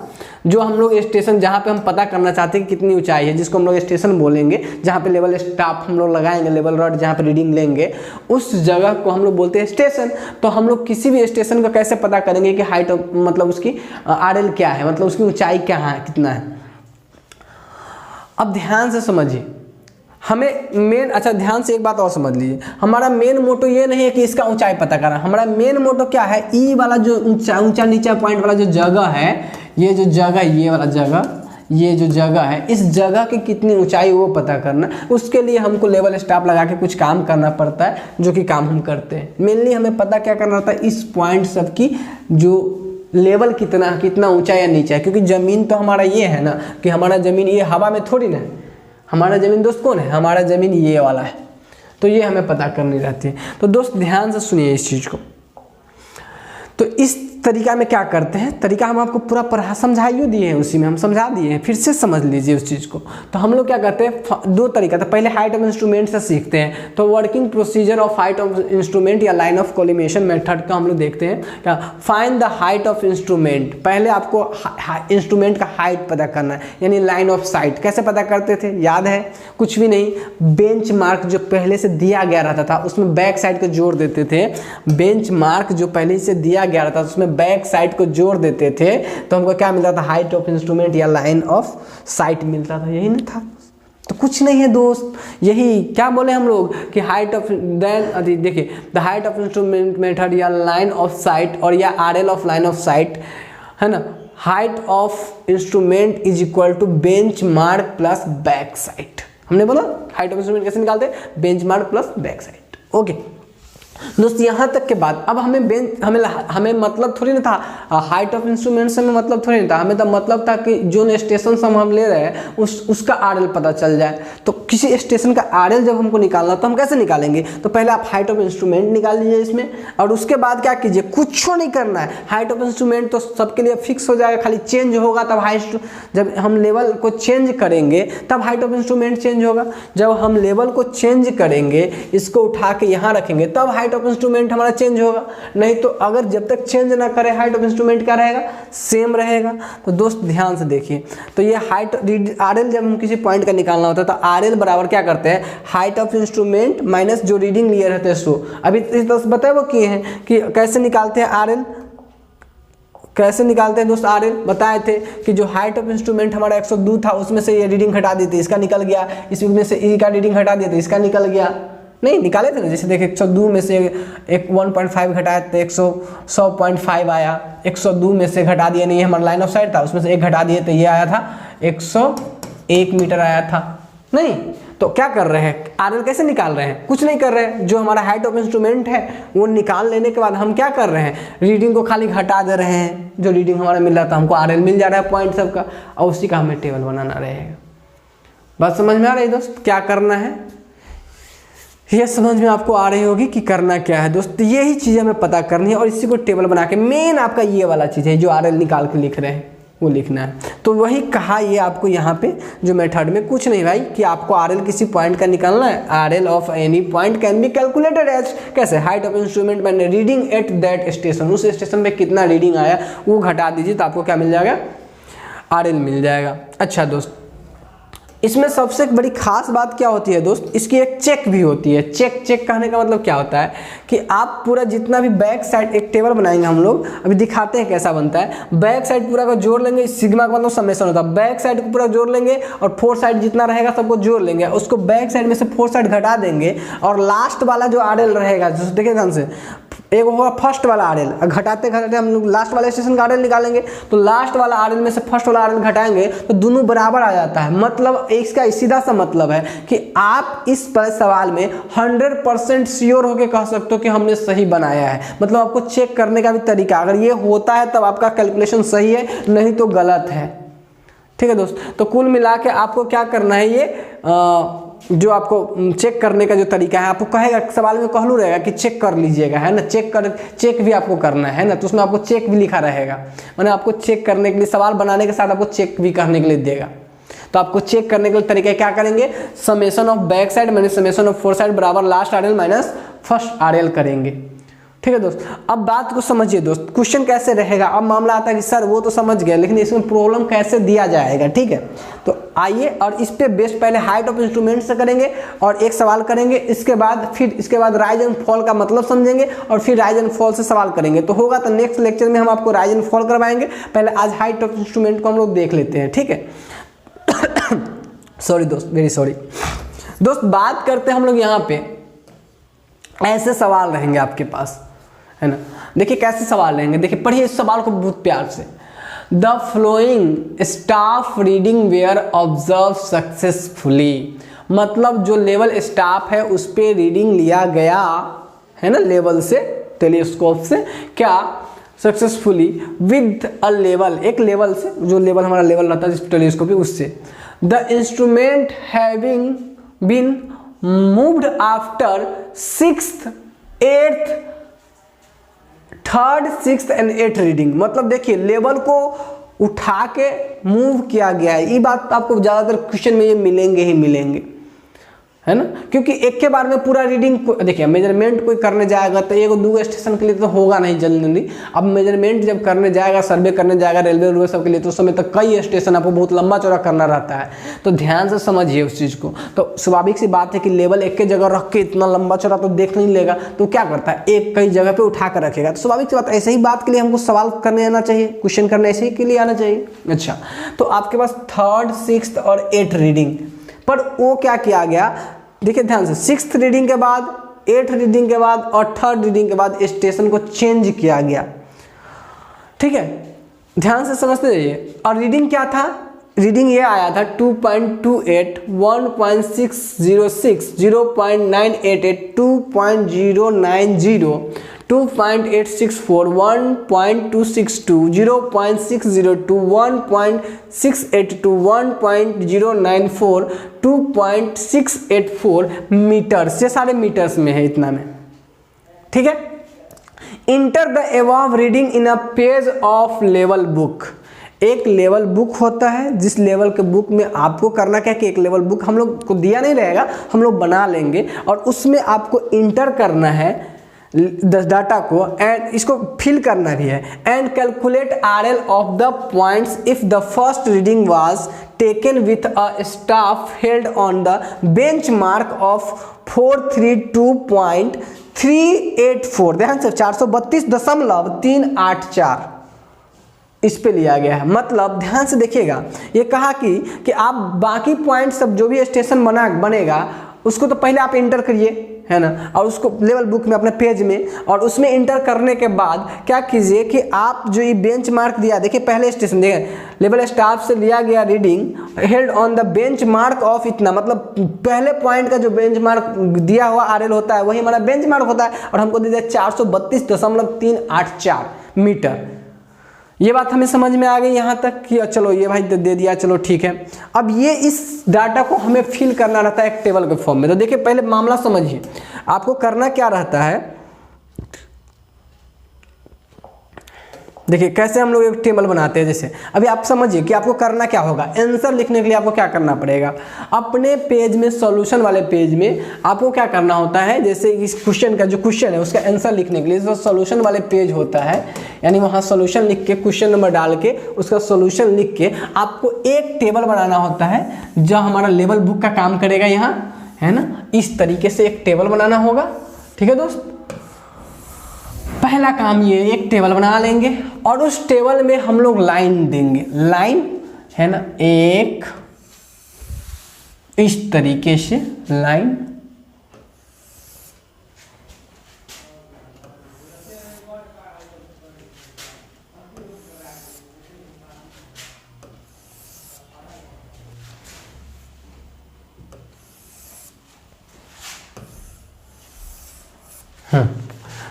S1: जो हम लोग स्टेशन जहाँ पे हम पता करना चाहते हैं कि कितनी ऊंचाई है, जिसको हम लोग स्टेशन बोलेंगे, जहाँ पे लेवल स्टाफ हम लोग लगाएंगे, लेवल रॉड जहाँ पे रीडिंग लेंगे, उस जगह को हम लोग बोलते हैं स्टेशन। तो हम लोग किसी भी स्टेशन का कैसे पता करेंगे कि हाइट मतलब उसकी RL क्या है, मतलब उसकी ऊंचाई क्या है, कितना है। अब ध्यान से समझिए, हमें मेन, अच्छा ध्यान से एक बात और समझ लीजिए, हमारा मेन मोटो ये नहीं है कि इसका ऊंचाई पता करना, हमारा मेन मोटो क्या है, ई वाला जो ऊंचा नीचा पॉइंट वाला जो जगह है, ये जो जगह, ये वाला जगह, ये जो जगह है, इस जगह की कितनी ऊंचाई वो पता करना। उसके लिए हमको लेवल स्टाफ लगा के कुछ काम करना पड़ता है, जो कि काम हम करते हैं। मेनली हमें पता क्या करना होता है, इस पॉइंट सब की जो लेवल कितना ऊंचा या नीचा है, क्योंकि ज़मीन तो हमारा ये है ना कि हमारा ज़मीन ये हवा में थोड़ी ना है, हमारा ज़मीन दोस्त कौन है, हमारा ज़मीन ये वाला है, तो ये हमें पता करनी रहती है। तो दोस्त ध्यान से सुनिए इस चीज़ को। तो इस तरीका में क्या करते हैं, तरीका हम आपको पूरा पढ़ा समझाइए दिए हैं, उसी में हम समझा दिए हैं, फिर से समझ लीजिए उस चीज़ को। तो हम लोग क्या करते हैं, दो तरीका, तो पहले हाइट ऑफ इंस्ट्रूमेंट से सीखते हैं। तो working procedure of height of instrument या लाइन ऑफ कॉलिमेशन मेथड का हम लोग देखते हैं। क्या, find the height of instrument. पहले आपको इंस्ट्रूमेंट का हाइट पता करना है, यानी लाइन ऑफ साइट। कैसे पता करते थे, याद है, कुछ भी नहीं, बेंच मार्क जो पहले से दिया गया रहता था उसमें बैक साइड को जोड़ देते थे। बेंच मार्क जो पहले से दिया गया रहता था उसमें बैक साइड को जोड़ देते थे, तो हमको क्या मिलता था, हाइट ऑफ इंस्ट्रूमेंट या लाइन ऑफ साइट मिलता था। यही नहीं था, तो कुछ नहीं है दोस्त, यही क्या बोले हम लोग कि हाइट ऑफ, देन देखिए the height of instrument method या लाइन ऑफ साइट और या RL of line of sight, है ना। Height of instrument is equal to bench mark plus back sight. हमने बोला हाइट ऑफ इंस्ट्रूमेंट कैसे निकालते हैं, bench mark plus back sight. Okay दोस्त, यहाँ तक के बाद अब हमें मतलब थोड़ी ना था हाइट ऑफ इंस्ट्रूमेंट से, हमें मतलब थोड़ी नहीं था, हमें तो मतलब था कि जो स्टेशन से हम ले रहे हैं उसका RL पता चल जाए। तो किसी स्टेशन का RL जब हमको निकालना तो हम कैसे निकालेंगे, तो पहले आप हाइट ऑफ इंस्ट्रूमेंट निकाल लीजिए इसमें, और उसके बाद क्या कीजिए, कुछ नहीं करना है। हाइट ऑफ इंस्ट्रूमेंट तो सबके लिए फिक्स हो जाएगा, खाली चेंज होगा तब हाइट, जब हम लेवल को चेंज करेंगे तब हाइट ऑफ इंस्ट्रूमेंट चेंज होगा। जब हम लेवल को चेंज करेंगे, इसको उठा के यहाँ रखेंगे, तब हाइट ऑफ इंस्ट्रूमेंट हमारा चेंज होगा। नहीं तो अगर जब तक चेंज ना करे हाइट ऑफ इंस्ट्रूमेंट क्या रहेगा, सेम रहेगा। तो दोस्त ध्यान से देखिए, तो ये हाइट RL जब हम किसी पॉइंट का निकालना होता है तो RL बराबर क्या करते हैं, हाइट ऑफ इंस्ट्रूमेंट माइनस जो रीडिंग लिए रहते हैं 100। अभी बताए वो किए हैं कि कैसे निकालते हैं RL, कैसे निकालते हैं दोस्त आरएल, बताए थे कि जो हाइट ऑफ इंस्ट्रूमेंट हमारा 102 था उसमें से ये रीडिंग हटा देते, इसका निकल गया, इसमें से ई का रीडिंग हटा देते, इसका निकल गया, नहीं निकाले थे ना। जैसे देखिए 102 में से एक 1.5 घटाया तो 100.5 आया, 102 में से घटा दिया, नहीं हमारा लाइन ऑफ साइट था उसमें से एक घटा दिए तो ये आया था 101 मीटर आया था। नहीं तो क्या कर रहे हैं, आरएल कैसे निकाल रहे हैं, कुछ नहीं कर रहे हैं, जो हमारा हाइट ऑफ इंस्ट्रूमेंट है वो निकाल लेने के बाद हम क्या कर रहे हैं, रीडिंग को खाली घटा दे रहे हैं, जो रीडिंग हमारा मिल रहा था हमको आरएल मिल जा रहा है पॉइंट सबका, और उसी का हमें टेबल बनाना रहेगा। बात समझ में आ रही है दोस्त, क्या करना है ये समझ में आपको आ रही होगी कि करना क्या है दोस्त, यही चीज़ हमें पता करनी है और इसी को टेबल बना के मेन आपका ये वाला चीज़ है जो आरएल निकाल के लिख रहे हैं वो लिखना है। तो वही कहा ये आपको यहाँ पे जो मेथड में, कुछ नहीं भाई कि आपको आरएल किसी पॉइंट का निकालना है, RL of any point can be calculated as, कैसे, हाइट ऑफ इंस्ट्रूमेंट मैंने रीडिंग एट दैट स्टेशन, उस स्टेशन पे कितना रीडिंग आया वो घटा दीजिए तो आपको क्या मिल जाएगा, आरएल मिल जाएगा। अच्छा दोस्त, इसमें सबसे बड़ी खास बात क्या होती है दोस्त, इसकी एक चेक भी होती है। चेक कहने का मतलब क्या होता है कि आप पूरा जितना भी बैक साइड, एक टेबल बनाएंगे हम लोग, अभी दिखाते हैं कैसा बनता है। बैक साइड पूरा का जोड़ लेंगे, सिग्मा का मतलब समेशन होता है, बैक साइड को पूरा जोड़ लेंगे और फोर साइड जितना रहेगा सबको जोड़ लेंगे, उसको बैक साइड में से फोर साइड घटा देंगे और लास्ट वाला जो आरएल रहेगा, जो देखिए ध्यान से, एक होगा फर्स्ट वाला आरएल, घटाते घटाते हम लोग लास्ट वाले स्टेशन का आरएल निकालेंगे, तो लास्ट वाला आरएल में से फर्स्ट वाला आरएल घटाएंगे तो दोनों बराबर आ जाता है। मतलब इसका सीधा सा मतलब है कि आप इस सवाल में 100% श्योर होकर कह सकते हो कि हमने सही बनाया है। मतलब आपको चेक करने का भी तरीका, अगर ये होता है तब आपका कैलकुलेशन सही है, नहीं तो गलत है। ठीक है दोस्त, तो कुल मिला के आपको क्या करना है, ये जो आपको चेक करने का जो तरीका है, आपको कहेगा सवाल में कहलू रहेगा कि चेक कर लीजिएगा, है ना, चेक भी आपको करना है ना, तो उसमें आपको चेक भी लिखा रहेगा, मैंने आपको चेक करने के लिए, सवाल बनाने के साथ आपको चेक भी करने के लिए देगा। तो आपको चेक करने के लिए तरीका क्या करेंगे, summation of back side minus summation of four side बराबर last RL minus first RL करेंगे। ठीक है दोस्त, अब बात को समझिए दोस्त, क्वेश्चन कैसे रहेगा। अब मामला आता है कि सर वो तो समझ गए, लेकिन इसमें प्रॉब्लम कैसे दिया जाएगा। ठीक है, तो आइए और इस पे बेस्ट पहले हाइट ऑफ इंस्ट्रूमेंट से करेंगे और एक सवाल करेंगे, इसके बाद राइज एंड फॉल का मतलब समझेंगे और फिर राइज एंड फॉल से सवाल करेंगे। तो होगा तो नेक्स्ट लेक्चर में हम आपको राइज एंड फॉल करवाएंगे, पहले आज हाइट ऑफ इंस्ट्रूमेंट को हम लोग देख लेते हैं। ठीक है सॉरी दोस्त, वेरी सॉरी दोस्त। बात करते हैं हम लोग यहाँ पे, ऐसे सवाल रहेंगे आपके पास, है ना। देखिए कैसे सवाल रहेंगे, देखिए पढ़िए इस सवाल को बहुत प्यार से। The flowing staff reading were observe successfully, मतलब जो लेवल स्टाफ है उस पर रीडिंग लिया गया है ना, लेवल से, टेलीस्कोप से, क्या सक्सेसफुली विद अ लेवल, एक लेवल से, जो लेवल हमारा लेवल रहता है जिस टेलीस्कोप उससे। The instrument having been moved after 6th, 8th, 3rd, 6th and 8th reading, मतलब देखिए लेवल को उठा के मूव किया गया है। ये बात आपको ज़्यादातर क्वेश्चन में ये मिलेंगे ही मिलेंगे, है ना, क्योंकि एक के बार में पूरा रीडिंग, देखिए मेजरमेंट कोई करने जाएगा तो एक दो स्टेशन के लिए तो होगा नहीं जल्दी। अब मेजरमेंट जब करने जाएगा, सर्वे करने जाएगा रेलवे सब के लिए, तो उस समय तक कई स्टेशन आपको बहुत लंबा चौड़ा करना रहता है। तो ध्यान से समझिए उस चीज़ को। तो स्वाभाविक सी बात है कि लेवल एक के जगह रख के इतना लंबा चौड़ा तो देख नहीं लेगा, तो क्या करता है, एक कई जगह पर उठा कर रखेगा। तो स्वाभाविक सी बात, ऐसे ही बात के लिए हमको सवाल करने आना चाहिए, क्वेश्चन करने ऐसे ही के लिए आना चाहिए। अच्छा, तो आपके पास 3rd, 6th और 8th रीडिंग पर वो क्या किया गया, देखिए ध्यान से, 6th रीडिंग के बाद, 8th रीडिंग के बाद और 3rd रीडिंग के बाद स्टेशन को चेंज किया गया। ठीक है, ध्यान से समझते जाइए। और रीडिंग क्या था, रीडिंग ये आया था 2.28, 1.606, 0.988, 2.090, 2.864, 1.262, 0.602, 1.682, 1.094, 2.684 मीटर्स, ये सारे मीटर्स में है, इतना में। ठीक है, enter the above reading in a page of level book. एक लेवल बुक होता है, जिस लेवल के बुक में आपको करना क्या कि एक लेवल बुक हम लोग को दिया नहीं रहेगा, हम लोग बना लेंगे और उसमें आपको इंटर करना है डाटा को, एंड इसको फिल करना भी है। And calculate RL of the points if the first reading was taken with a staff held on the bench mark of 432.384, ध्यान से 432.384। इस पे लिया गया है। मतलब ध्यान से देखिएगा, ये कहा कि आप बाकी पॉइंट सब जो भी स्टेशन बनेगा उसको तो पहले आप इंटर करिए, है ना, और उसको लेवल बुक में अपने पेज में, और उसमें इंटर करने के बाद क्या कीजिए कि आप जो ये बेंच मार्क दिया, देखिए पहले स्टेशन देखें लेवल स्टाफ से लिया गया reading held on the bench mark of इतना, मतलब पहले पॉइंट का जो बेंच मार्क दिया हुआ RL होता है वही हमारा बेंच मार्क होता है, और हमको दे दिया 432.384 मीटर। ये बात हमें समझ में आ गई यहाँ तक कि चलो ये भाई दे दिया, चलो ठीक है। अब ये इस डाटा को हमें फिल करना रहता है एक टेबल के फॉर्म में। तो देखिए पहले मामला समझिए, आपको करना क्या रहता है, देखिए कैसे हम लोग एक टेबल बनाते हैं। जैसे अभी आप समझिए कि आपको करना क्या होगा, आंसर लिखने के लिए आपको क्या करना पड़ेगा, अपने पेज में सॉल्यूशन वाले पेज में आपको क्या करना होता है, जैसे इस क्वेश्चन का जो क्वेश्चन है उसका आंसर लिखने के लिए जो सॉल्यूशन वाले पेज होता है, यानी वहाँ सॉल्यूशन लिख के क्वेश्चन नंबर डाल के उसका सॉल्यूशन लिख के आपको एक टेबल बनाना होता है जो हमारा लेवल बुक का काम करेगा यहाँ, है ना। इस तरीके से एक टेबल बनाना होगा, ठीक है दोस्त। पहला काम ये एक टेबल बना लेंगे और उस टेबल में हम लोग लाइन देंगे, लाइन है ना, एक इस तरीके से लाइन,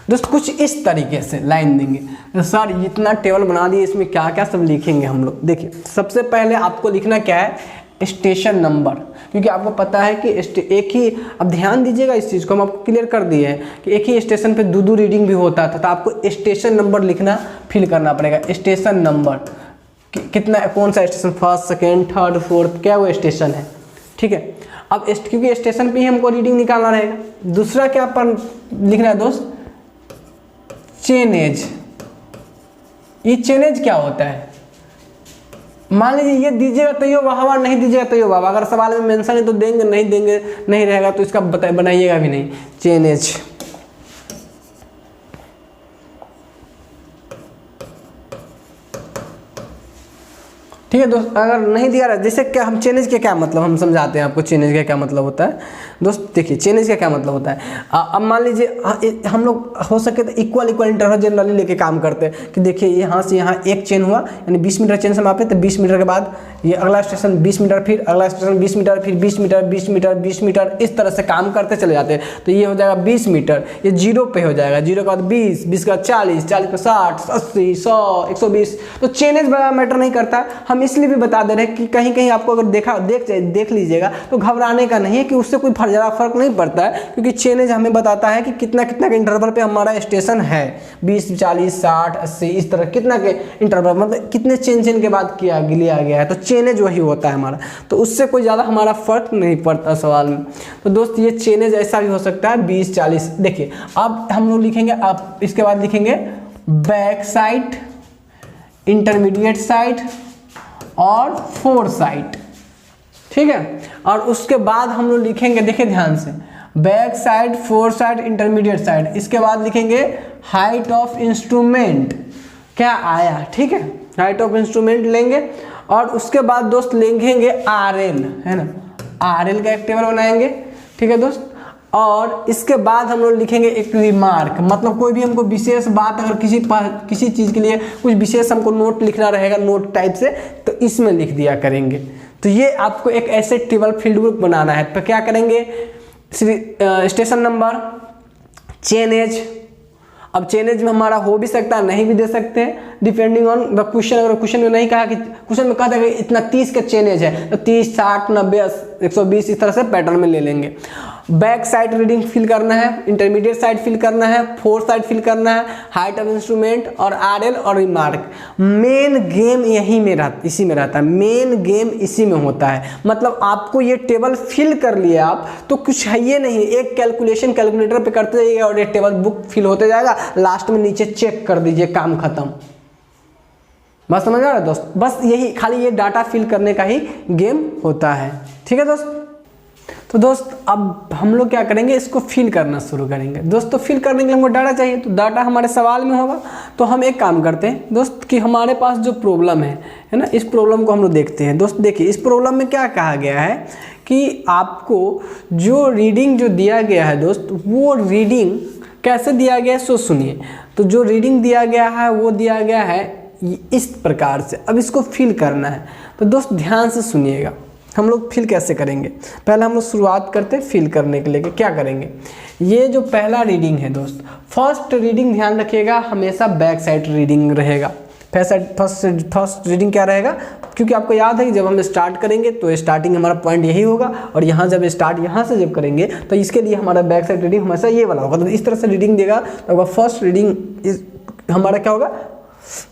S1: दोस्त कुछ इस तरीके से लाइन देंगे। तो सर इतना टेबल बना दिए, इसमें क्या क्या सब लिखेंगे हम लोग। देखिए सबसे पहले आपको लिखना क्या है, स्टेशन नंबर, क्योंकि आपको पता है कि एक ही, अब ध्यान दीजिएगा इस चीज़ को, हम आपको क्लियर कर दिए हैं कि एक ही स्टेशन पे दो रीडिंग भी होता था, तो आपको स्टेशन नंबर लिखना फिल करना पड़ेगा। स्टेशन नंबर कितना, कौन सा station, first second third fourth, क्या वो स्टेशन है, ठीक है। अब क्योंकि स्टेशन पे ही हमको रीडिंग निकालना रहेगा। दूसरा क्या पर लिखना है दोस्त, चेनेज। ये चेनेज क्या होता है, मान लीजिए ये दीजिएगा तो यो वाह, नहीं दीजिएगा तो यो वाह, अगर सवाल में मेंशन है तो देंगे, नहीं देंगे नहीं रहेगा तो इसका बनाइएगा भी नहीं, चेनेज। ठीक है दोस्त, अगर नहीं दिया रहा, जैसे क्या हम चेनेज के क्या मतलब, हम समझाते हैं आपको चेनेज का क्या मतलब होता है। दोस्त देखिए चेनेज का क्या मतलब होता है, अब मान लीजिए हम लोग हो सके तो इक्वल इंटरवल जनरली लेके काम करते हैं कि देखिए यहाँ से यहाँ एक चेन हुआ, यानी 20 मीटर चेन से मापे तो 20 मीटर के बाद ये अगला स्टेशन 20 मीटर, फिर अगला स्टेशन 20 मीटर, फिर 20 मीटर 20 मीटर 20 मीटर, इस तरह से काम करते चले जाते हैं। तो ये हो जाएगा 20 मीटर, ये 0 पे हो जाएगा, 0 के बाद 20, 20 के बाद 40, 40 के 60, 80, 100, 120। तो चेनेज बड़ा मैटर नहीं करता। हम इसलिए भी बता दे रहे हैं कि कहीं कहीं आपको अगर देख लीजिएगा तो घबराने का नहीं है कि उससे कोई ज़्यादा फर्क नहीं पड़ता है, क्योंकि चेनेज हमें बताता है कि कितना कितना के इंटरवल पे हमारा स्टेशन है, 20, 40, 60, 80, इस तरह कितना के इंटरवल, मतलब कितने चेन के बाद लिया गया है, तो चेनेज वही होता है हमारा। तो उससे कोई ज़्यादा हमारा फर्क नहीं पड़ता सवाल में। तो दोस्त ये चेनेज ऐसा भी हो सकता है 20, 40। देखिए अब हम लोग लिखेंगे, अब इसके बाद लिखेंगे बैक साइड, इंटरमीडिएट साइड और फोर साइड, ठीक है। और उसके बाद हम लोग लिखेंगे, देखिए ध्यान से, back side, four side, intermediate side. इसके बाद लिखेंगे हाइट ऑफ इंस्ट्रूमेंट क्या आया, ठीक है, हाइट ऑफ इंस्ट्रूमेंट लेंगे। और उसके बाद दोस्त लिखेंगे RL, है ना, RL का एक टेबल बनाएंगे, ठीक है दोस्त। और इसके बाद हम लोग लिखेंगे एक रिमार्क, मतलब कोई भी हमको विशेष बात, अगर किसी चीज़ के लिए कुछ विशेष हमको नोट लिखना रहेगा, नोट टाइप से, तो इसमें लिख दिया करेंगे। तो ये आपको एक ऐसे टेबल फील्ड बुक बनाना है। तो क्या करेंगे, स्टेशन नंबर, चेनेज। अब चेनेज में हमारा हो भी सकता है, नहीं भी दे सकते हैं, डिपेंडिंग ऑन द क्वेश्चन। अगर क्वेश्चन में नहीं कहा कि, क्वेश्चन में कहा था कि इतना 30 का चेनेज है, तो 30, 60, 90, 120 इस तरह से पैटर्न में ले लेंगे। बैक साइड रीडिंग फिल करना है, इंटरमीडिएट साइड फिल करना है, फोर साइड फिल करना है, हाइट ऑफ इंस्ट्रूमेंट और RL और रिमार्क। मेन गेम यही में रहता, इसी में रहता है, मेन गेम इसी में होता है। मतलब आपको ये टेबल फिल कर लिया आप तो कुछ है ये नहीं, एक कैलकुलेशन कैलकुलेटर पे करते जाइएगा और ये टेबल बुक फिल होते जाएगा, लास्ट में नीचे चेक कर दीजिए, काम खत्म। बस समझ आ रहा है दोस्त, बस यही खाली ये डाटा फिल करने का ही गेम होता है, ठीक है दोस्त। तो दोस्त अब हम लोग क्या करेंगे, इसको फिल करना शुरू करेंगे। दोस्त तो फिल करने के लिए हमको डाटा चाहिए, तो डाटा हमारे सवाल में होगा। तो हम एक काम करते हैं दोस्त कि हमारे पास जो प्रॉब्लम है ना, इस प्रॉब्लम को हम लोग देखते हैं। दोस्त देखिए, इस प्रॉब्लम में क्या कहा गया है कि आपको जो रीडिंग जो दिया गया है दोस्त, वो रीडिंग कैसे दिया गया है सो सुनिए। तो जो रीडिंग दिया गया है वो दिया गया है इस प्रकार से। अब इसको फिल करना है, तो दोस्त ध्यान से सुनिएगा हम लोग फिल कैसे करेंगे। पहले हम लोग शुरुआत करते हैं फिल करने के लिए कि क्या करेंगे। ये जो पहला रीडिंग है दोस्त, फर्स्ट रीडिंग ध्यान रखिएगा हमेशा बैक साइड रीडिंग रहेगा। फर्स्ट रीडिंग क्या रहेगा, क्योंकि आपको याद है कि जब हम स्टार्ट करेंगे तो स्टार्टिंग हमारा पॉइंट यही होगा, और यहाँ जब स्टार्ट यहाँ से जब करेंगे तो इसके लिए हमारा बैक साइड रीडिंग हमेशा ये वाला होगा। तो इस तरह से रीडिंग देगा तो फर्स्ट रीडिंग हमारा क्या होगा,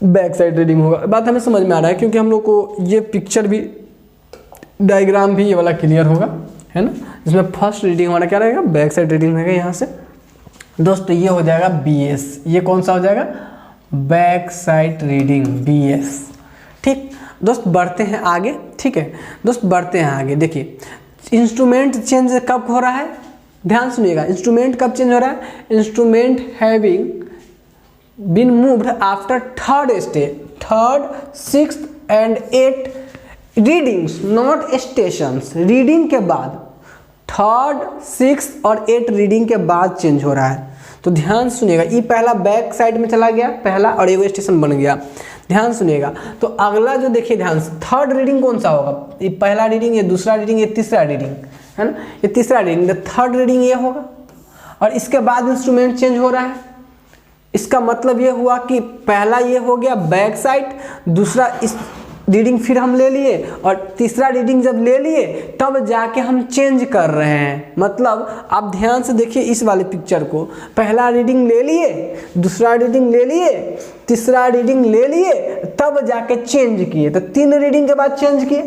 S1: बैक साइड रीडिंग होगा। बात हमें समझ में आ रहा है, क्योंकि हम लोग को ये पिक्चर भी, डायग्राम भी ये वाला क्लियर होगा, है ना। इसमें फर्स्ट रीडिंग हमारा क्या रहेगा, बैक साइड रीडिंग रहेगा यहाँ से। दोस्तों ये हो जाएगा BS, ये कौन सा हो जाएगा, बैक साइड रीडिंग BS। ठीक दोस्त, बढ़ते हैं आगे। ठीक है दोस्त, बढ़ते हैं आगे। देखिए इंस्ट्रूमेंट चेंज कब हो रहा है, ध्यान सुनिएगा। इंस्ट्रूमेंट कब चेंज हो रहा है, instrument having been moved after third stage, third, sixth and 8 readings not stations. Reading के बाद थर्ड, सिक्स्थ और 8 रीडिंग के बाद चेंज हो रहा है। तो ध्यान सुनिएगा, ये पहला बैक साइड में चला गया पहला, और ये स्टेशन बन गया। ध्यान सुनिएगा। तो अगला जो देखिए ध्यान से, थर्ड रीडिंग कौन सा होगा, ये पहला रीडिंग, ये दूसरा रीडिंग, ये तीसरा रीडिंग, है ना। ये तीसरा रीडिंग, थर्ड रीडिंग ये होगा, और इसके बाद इंस्ट्रूमेंट चेंज हो रहा है। इसका मतलब ये हुआ कि पहला ये हो गया बैक साइड, दूसरा इस रीडिंग फिर हम ले लिए, और तीसरा रीडिंग जब ले लिए तब जाके हम चेंज कर रहे हैं। मतलब आप ध्यान से देखिए इस वाले पिक्चर को, पहला रीडिंग ले लिए, दूसरा रीडिंग ले लिए, तीसरा रीडिंग ले लिए, तब जाके चेंज किए। तो 3 रीडिंग के बाद चेंज किए।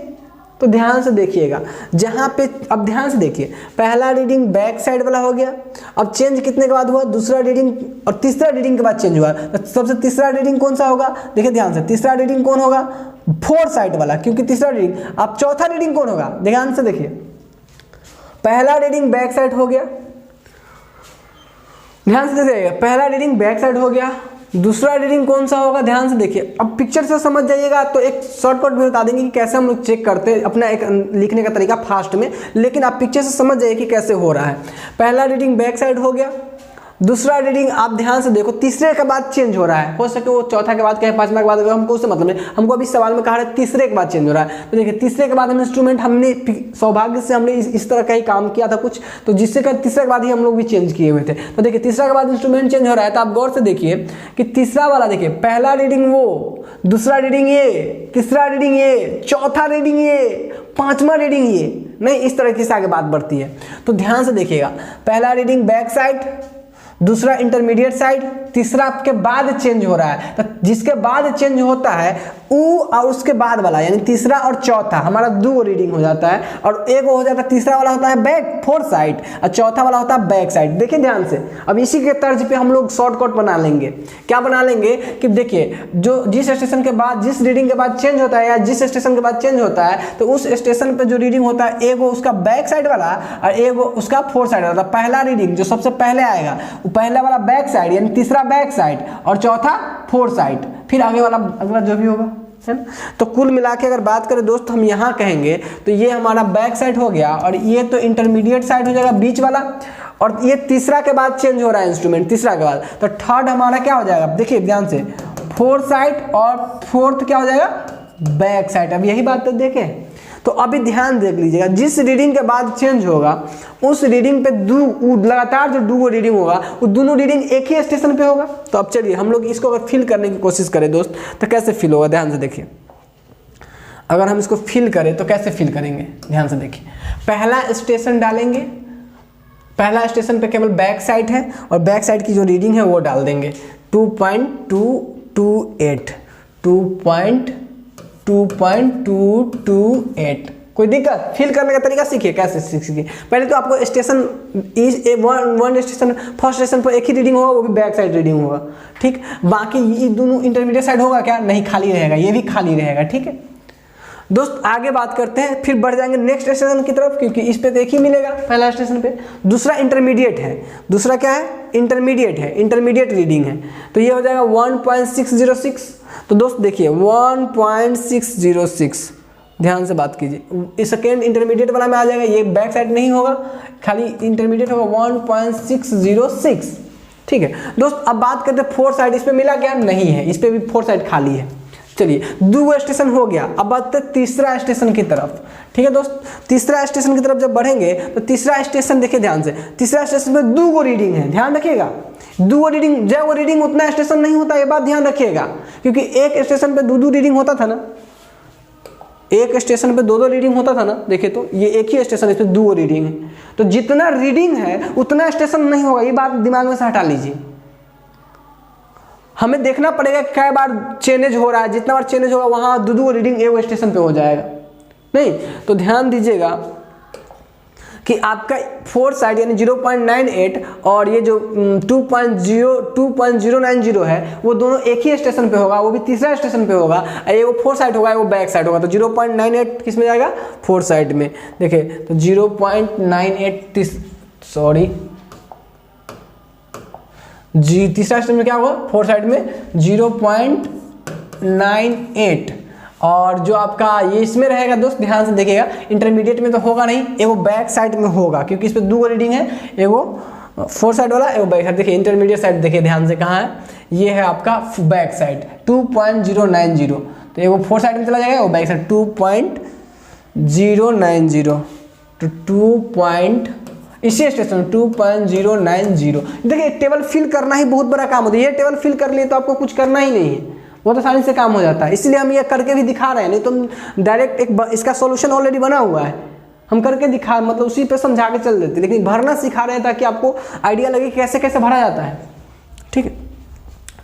S1: तो ध्यान से देखिएगा जहाँ पे, अब ध्यान से देखिए, पहला रीडिंग बैक साइड वाला हो गया, अब चेंज कितने के बाद हुआ, दूसरा रीडिंग और तीसरा रीडिंग के बाद चेंज हुआ। तो सबसे तीसरा रीडिंग कौन सा होगा, देखिए ध्यान से, तीसरा रीडिंग कौन होगा, 4 साइड वाला, क्योंकि तीसरा रीडिंग। अब चौथा रीडिंग कौन होगा, ध्यान से देखिए, पहला रीडिंग बैक साइड हो गया, ध्यान से देखिएगा, पहला रीडिंग बैक साइड हो गया, दूसरा रीडिंग कौन सा होगा, ध्यान से देखिए। अब पिक्चर से समझ जाइएगा, तो एक शॉर्टकट में बता देंगे कि कैसे हम लोग चेक करते हैं, अपना एक लिखने का तरीका फास्ट में, लेकिन आप पिक्चर से समझ जाइए कि कैसे हो रहा है। पहला रीडिंग बैक साइड हो गया, दूसरा रीडिंग आप ध्यान से देखो तीसरे के बाद चेंज हो रहा है, हो सके वो चौथा के बाद कहे, पांचवा के बाद, हमको उससे मतलब नहीं, हमको अभी सवाल में कहा है तीसरे के बाद चेंज हो रहा है। तो देखिए तीसरे के बाद हम इंस्ट्रूमेंट, हमने सौभाग्य से हमने इस तरह का ही काम किया था कुछ, तो जिससे का तीसरे के बाद ही हम लोग भी चेंज किए हुए थे। तो देखिए तीसरा के बाद इंस्ट्रूमेंट चेंज हो रहा है, तो आप गौर से देखिए कि तीसरा वाला देखिए, पहला रीडिंग वो, दूसरा रीडिंग ये, तीसरा रीडिंग ये, चौथा रीडिंग ये, पांचवा रीडिंग ये, नहीं इस तरह की आगे बात बढ़ती है। तो ध्यान से देखिएगा, पहला रीडिंग बैक साइड, दूसरा इंटरमीडिएट साइड, तीसरा के बाद चेंज हो रहा है। तो जिसके बाद चेंज होता है ऊ और उसके बाद वाला, यानी तीसरा और चौथा हमारा 2 रीडिंग हो जाता है, और एक हो जाता है, तीसरा वाला होता है बैक 4 साइड और चौथा वाला होता है बैक साइड। देखिए ध्यान से, अब इसी के तर्ज पे हम लोग शॉर्टकट बना लेंगे। क्या बना लेंगे कि देखिए, जो जिस स्टेशन के बाद, जिस रीडिंग के बाद चेंज होता है, या जिस स्टेशन के बाद चेंज होता है, तो उस स्टेशन पे जो रीडिंग होता है, एक वो उसका बैक साइड वाला और एक वो उसका 4 साइड वाला। पहला रीडिंग जो सबसे पहले आएगा वो पहला वाला बैक साइड, यानी तीसरा बैक साइड, और चौथा 4 साइड, फिर आगे वाला अगला जो भी होगा, है ना। तो कुल मिला के अगर बात करें दोस्त, हम यहाँ कहेंगे तो ये हमारा बैक साइड हो गया, और ये तो इंटरमीडिएट साइड हो जाएगा बीच वाला, और ये तीसरा के बाद चेंज हो रहा है इंस्ट्रूमेंट, तीसरा के बाद। तो थर्ड हमारा क्या हो जाएगा, देखिए ध्यान से, 4 साइड और फोर्थ क्या हो जाएगा, बैक साइड। अब यही बात तो देखें, तो अभी ध्यान देख लीजिएगा, जिस रीडिंग के बाद चेंज होगा उस रीडिंग पे लगातार जो 2 रीडिंग होगा, वो दोनों रीडिंग एक ही स्टेशन पे होगा। तो अब चलिए हम लोग इसको अगर फिल करने की कोशिश करें दोस्त, तो कैसे फिल होगा, ध्यान से देखिए। अगर हम इसको फिल करें तो कैसे फिल करेंगे, ध्यान से देखिए। पहला स्टेशन डालेंगे, पहला स्टेशन पे केवल बैक साइड है, और बैक साइड की जो रीडिंग है वो डाल देंगे 2.228, 2.228। कोई दिक्कत, फिल करने का तरीका सीखिए, कैसे सीखिए। पहले तो आपको station one station, first station पर एक ही रीडिंग होगा, वो भी बैक साइड रीडिंग होगा, ठीक। बाकी ये दोनों इंटरमीडिएट साइड होगा क्या, नहीं, खाली रहेगा, ये भी खाली रहेगा, ठीक है। दोस्त आगे बात करते हैं, फिर बढ़ जाएंगे नेक्स्ट स्टेशन की तरफ, क्योंकि इस पे तो एक ही मिलेगा पहला स्टेशन पे। दूसरा इंटरमीडिएट है, दूसरा क्या है, इंटरमीडिएट है, इंटरमीडिएट रीडिंग है। तो ये हो जाएगा 1.606। तो दोस्त देखिए 1.606, ध्यान से बात कीजिए, इस सेकेंड इंटरमीडिएट वाला में आ जाएगा, ये बैक साइड नहीं होगा, खाली इंटरमीडिएट होगा 1.606। ठीक है दोस्त, अब बात करते हैं फोर साइड, इस पे मिला क्या, नहीं है, इस पे भी फोर साइड खाली है। चलिए 2 स्टेशन हो गया, अब बात करते तीसरा स्टेशन की तरफ। ठीक है दोस्त, तीसरा स्टेशन की तरफ जब बढ़ेंगे तो तीसरा स्टेशन देखिए ध्यान से, तीसरा स्टेशन पे 2 रीडिंग है, ध्यान रखिएगा 2 रीडिंग, जब वो रीडिंग उतना स्टेशन नहीं होता, ये बात ध्यान रखिएगा, क्योंकि एक स्टेशन पे 2 रीडिंग होता था ना, एक स्टेशन पे 2 रीडिंग होता था ना। देखिए तो ये एक ही स्टेशन, इस पे 2 रीडिंग है, तो जितना रीडिंग है उतना स्टेशन नहीं होगा, ये बात दिमाग में से हटा लीजिए। हमें देखना पड़ेगा कई बार चेंज हो रहा है, जितना बार चेंज होगा वहां 2 रीडिंग एक स्टेशन पे हो जाएगा। नहीं तो ध्यान दीजिएगा कि आपका फोर साइड यानी 0.98 और ये जो 2.090 है वो दोनों एक ही स्टेशन पे होगा, वो भी तीसरा स्टेशन पे होगा, ये वो फोर साइड होगा, वो बैक साइड होगा। तो 0.98 किस में जाएगा, फोर साइड में। देखिए तो 0.98 सॉरी जी, तीसरा स्टेशन में क्या होगा, फोर साइड में 0.98, और जो आपका ये इसमें रहेगा दोस्त ध्यान से देखिएगा, इंटरमीडिएट में तो होगा नहीं, एगो बैक साइड में होगा, क्योंकि इस पे 2 रीडिंग है, एगो फोर साइड वाला, एगो बैक साइड। देखिए इंटरमीडिएट साइड देखिए ध्यान से कहाँ है, ये है आपका बैक साइड 2.090, तो एगो फोर साइड में चला जाएगा, वो बैक साइड 2.090 तो इसी स्टेशन 2.090। देखिए टेबल फिल करना ही बहुत बड़ा काम होता है, ये टेबल फिल कर लिए तो आपको कुछ करना ही नहीं है, बहुत आसानी से काम हो जाता है, इसलिए हम ये करके भी दिखा रहे हैं, नहीं तो डायरेक्ट एक इसका सॉल्यूशन ऑलरेडी बना हुआ है, हम करके दिखा मतलब उसी पे समझा के चल देते, लेकिन भरना सिखा रहे हैं ताकि आपको आइडिया लगे कैसे कैसे भरा जाता है। ठीक है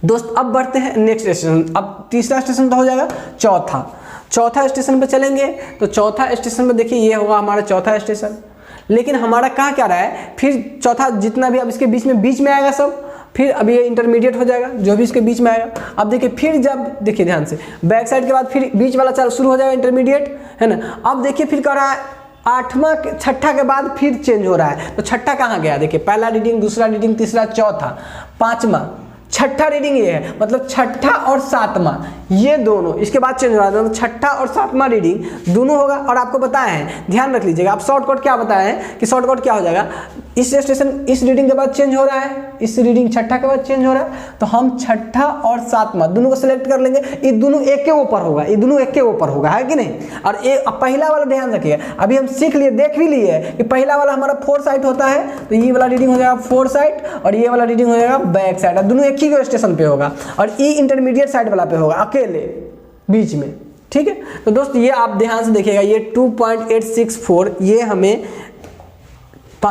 S1: दोस्त, अब बढ़ते हैं नेक्स्ट स्टेशन। अब तीसरा स्टेशन तो हो जाएगा, चौथा स्टेशन पे चलेंगे। तो चौथा स्टेशन पे देखिए ये होगा हमारा चौथा स्टेशन, लेकिन हमारा कहाँ क्या रहा है, फिर चौथा जितना भी अब इसके बीच में आएगा सब, फिर अब ये इंटरमीडिएट हो जाएगा जो भी इसके बीच में आएगा। अब देखिए फिर जब देखिए ध्यान से बैक साइड के बाद फिर बीच वाला चाल शुरू हो जाएगा इंटरमीडिएट, है ना। अब देखिए फिर कर रहा है छठा के बाद फिर चेंज हो रहा है, तो छठा कहाँ गया, देखिए पहला रीडिंग, दूसरा रीडिंग, तीसरा, चौथा, पांचवा, छठा रीडिंग ये है, मतलब छठा और सातवां ये दोनों इसके बाद चेंज हो रहा है, मतलब छठा और सातवां रीडिंग दोनों होगा। और आपको बताया है, ध्यान रख लीजिएगा, आप शॉर्टकट क्या बताए हैं कि शॉर्टकट क्या हो जाएगा, इस स्टेशन इस रीडिंग के बाद चेंज हो रहा है, इस रीडिंग छठा के बाद चेंज हो रहा है, तो हम छठा और सातवां दोनों को सिलेक्ट कर लेंगे, ये दोनों एक के ऊपर होगा, ये दोनों एक के ऊपर होगा, है कि नहीं। और ये पहला वाला ध्यान रखिए, अभी हम सीख लिए, देख भी लिए कि पहला वाला हमारा फोर साइड होता है, तो ये वाला रीडिंग हो जाएगा फोर साइड और ये वाला रीडिंग हो जाएगा बैक साइड, और दोनों एक ही स्टेशन पे होगा, और ई इंटरमीडिएट साइड वाला पे होगा अकेले बीच में। ठीक है तो दोस्त ये आप ध्यान से देखिएगा, ये 2.864 ये हमें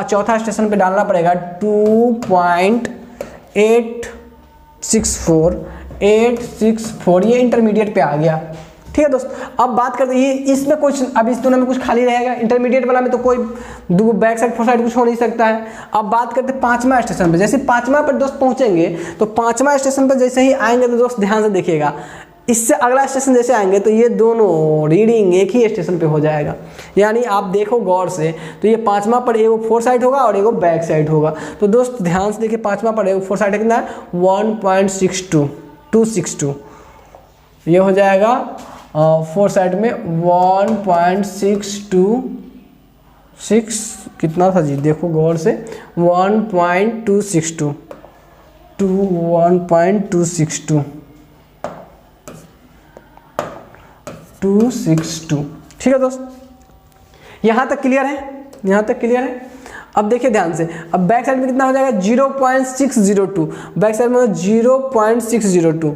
S1: चौथा स्टेशन पे डालना पड़ेगा, 2.864 ये इंटरमीडिएट पे आ गया। ठीक है दोस्त, अब बात करते हैं ये इसमें कुछ, अब इस दोनों में कुछ खाली रहेगा, इंटरमीडिएट वाला में तो कोई दो बैक साइड फोर साइड कुछ हो नहीं सकता है। अब बात करते हैं पांचवा स्टेशन पे, जैसे पांचवा पर दोस्त पहुंचेंगे तो पांचवा स्टेशन पर जैसे ही आएंगे तो दोस्त ध्यान से देखिएगा, इससे अगला स्टेशन जैसे आएंगे तो ये दोनों रीडिंग एक ही स्टेशन पे हो जाएगा, यानी आप देखो गौर से, तो ये पांचवा पर एगो फोर साइड होगा और एगो बैक साइड होगा। तो दोस्त ध्यान से देखिए, पांचवा पर एगो फोर साइड कितना है 1.262 ये हो जाएगा फोर साइड में 1.626 कितना था जी, देखो गौर से 1.262 262। ठीक है दोस्त, यहाँ तक क्लियर है, यहाँ तक क्लियर है। अब देखिए ध्यान से, अब बैक साइड में कितना हो जाएगा 0.602, बैक साइड में 0.602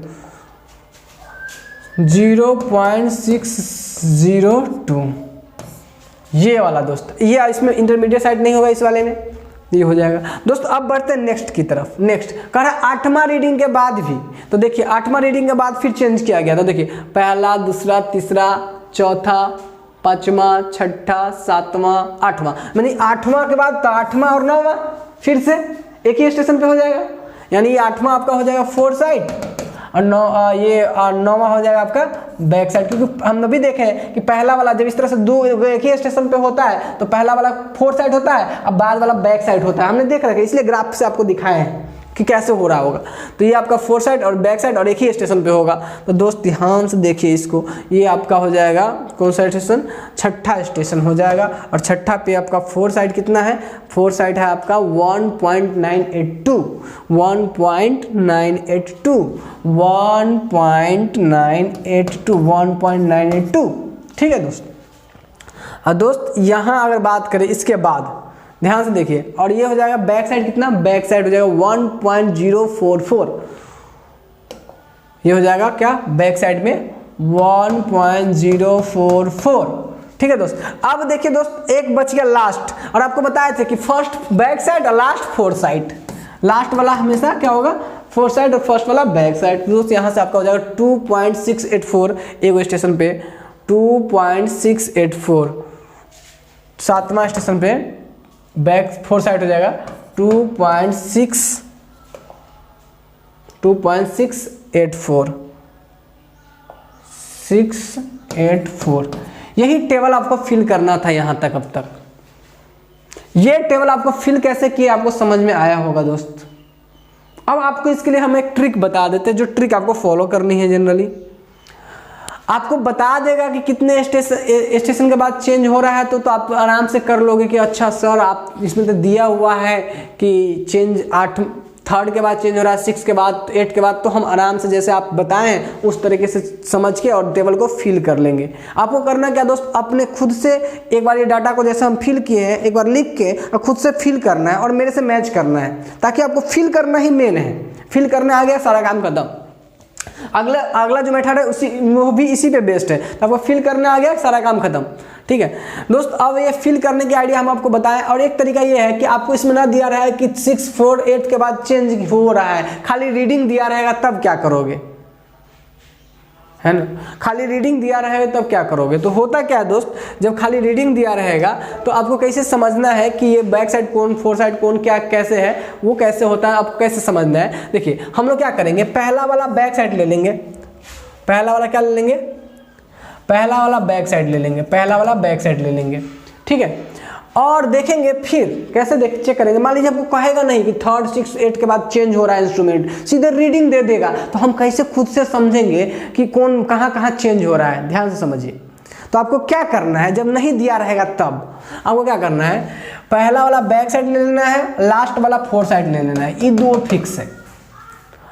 S1: ये वाला दोस्त, ये इसमें इंटरमीडिएट साइड नहीं होगा, इस वाले में ये हो जाएगा। दोस्त अब बढ़ते हैं नेक्स्ट की तरफ। नेक्स्ट कह रहा है आठवां रीडिंग के बाद भी, तो देखिए आठवां रीडिंग के बाद फिर चेंज किया गया, तो देखिए पहला, दूसरा, तीसरा, चौथा, पांचवा, छठा, सातवां, आठवां, यानी आठवां के बाद तो आठवां और नौवां फिर से एक ही स्टेशन पे हो जाएगा, यानी ये आठवां आपका हो जाएगा फोर साइड और ये 9वां हो जाएगा आपका बैक साइड, क्योंकि हम अभी देखे हैं कि पहला वाला जब इस तरह से दो एक ही स्टेशन पे होता है तो पहला वाला फोर साइड होता है, अब बाद वाला बैक साइड होता है। हमने देख रखा है, इसलिए ग्राफ से आपको दिखाए हैं कि कैसे हो रहा होगा। तो ये आपका फोर साइड और बैक साइड और एक ही स्टेशन पे होगा। तो दोस्त ध्यान से देखिए इसको, ये आपका हो जाएगा कौन सा स्टेशन, छठा स्टेशन हो जाएगा। और छठा पे आपका फोर साइड कितना है, फोर साइड है आपका 1.982 1.982 ठीक है दोस्त। और दोस्त यहाँ अगर बात करें इसके बाद ध्यान से देखिए, और ये हो जाएगा बैक साइड कितना, बैक साइड हो जाएगा 1.044, ये हो जाएगा क्या बैक साइड में 1.044 ठीक है दोस्त। अब देखिए दोस्त एक बच गया लास्ट, और आपको बताए थे कि फर्स्ट बैक साइड और लास्ट फोर साइड, लास्ट वाला हमेशा क्या होगा फोर साइड और फर्स्ट वाला बैक साइड। दोस्त यहाँ से आपका हो जाएगा 2.684 एक स्टेशन पे 2.684, सातवां स्टेशन पे बैक फोर साइड हो जाएगा 2.684 यही टेबल आपको फिल करना था यहाँ तक। अब तक ये टेबल आपको फिल कैसे किया आपको समझ में आया होगा दोस्त। अब आपको इसके लिए हम एक ट्रिक बता देते हैं, जो ट्रिक आपको फॉलो करनी है। जनरली आपको बता देगा कि कितने स्टेशन के बाद चेंज हो रहा है, तो आप आराम से कर लोगे कि अच्छा सर आप इसमें तो दिया हुआ है कि चेंज 8 थर्ड के बाद चेंज हो रहा है, 6 के बाद 8 के बाद, तो हम आराम से जैसे आप बताएं उस तरीके से समझ के और टेबल को फिल कर लेंगे। आपको करना क्या दोस्त, अपने खुद से एक बार ये डाटा को जैसे हम फिल किए हैं एक बार लिख के और खुद से फिल करना है और मेरे से मैच करना है, ताकि आपको फिल करना ही मेन है। फिल करने आ गया सारा काम खत्म। अगला जो मेथड है उसी वो भी इसी पे बेस्ड है, तो आपको फिल करने आ गया सारा काम खत्म। ठीक है दोस्त, अब ये फिल करने की आइडिया हम आपको बताएं। और एक तरीका ये है कि आपको इसमें ना दिया रहा है कि 6, 4, 8 के बाद चेंज हो रहा है, खाली रीडिंग दिया रहेगा तब क्या करोगे, है ना, खाली रीडिंग दिया रहेगा तब क्या करोगे। तो होता क्या है दोस्त, जब खाली रीडिंग दिया रहेगा तो आपको कैसे समझना है कि ये बैक साइड कौन फोर साइड कौन क्या कैसे है, वो कैसे होता है आपको कैसे समझना है। देखिए हम लोग क्या करेंगे, पहला वाला बैक साइड ले लेंगे, पहला वाला क्या ले लेंगे, पहला वाला बैक साइड ले लेंगे, पहला वाला बैक साइड ले लेंगे। ठीक है, और देखेंगे फिर कैसे चेक करेंगे। मान लीजिए आपको कहेगा नहीं कि 3, 6, 8 के बाद चेंज हो रहा है इंस्ट्रूमेंट, सीधे रीडिंग दे देगा, तो हम कैसे खुद से समझेंगे कि कौन कहाँ कहाँ चेंज हो रहा है। ध्यान से समझिए। तो आपको क्या करना है, जब नहीं दिया रहेगा तब आपको क्या करना है, पहला वाला बैक साइड ले लेना है, लास्ट वाला फोर साइड ले लेना है, ये दो फिक्स है।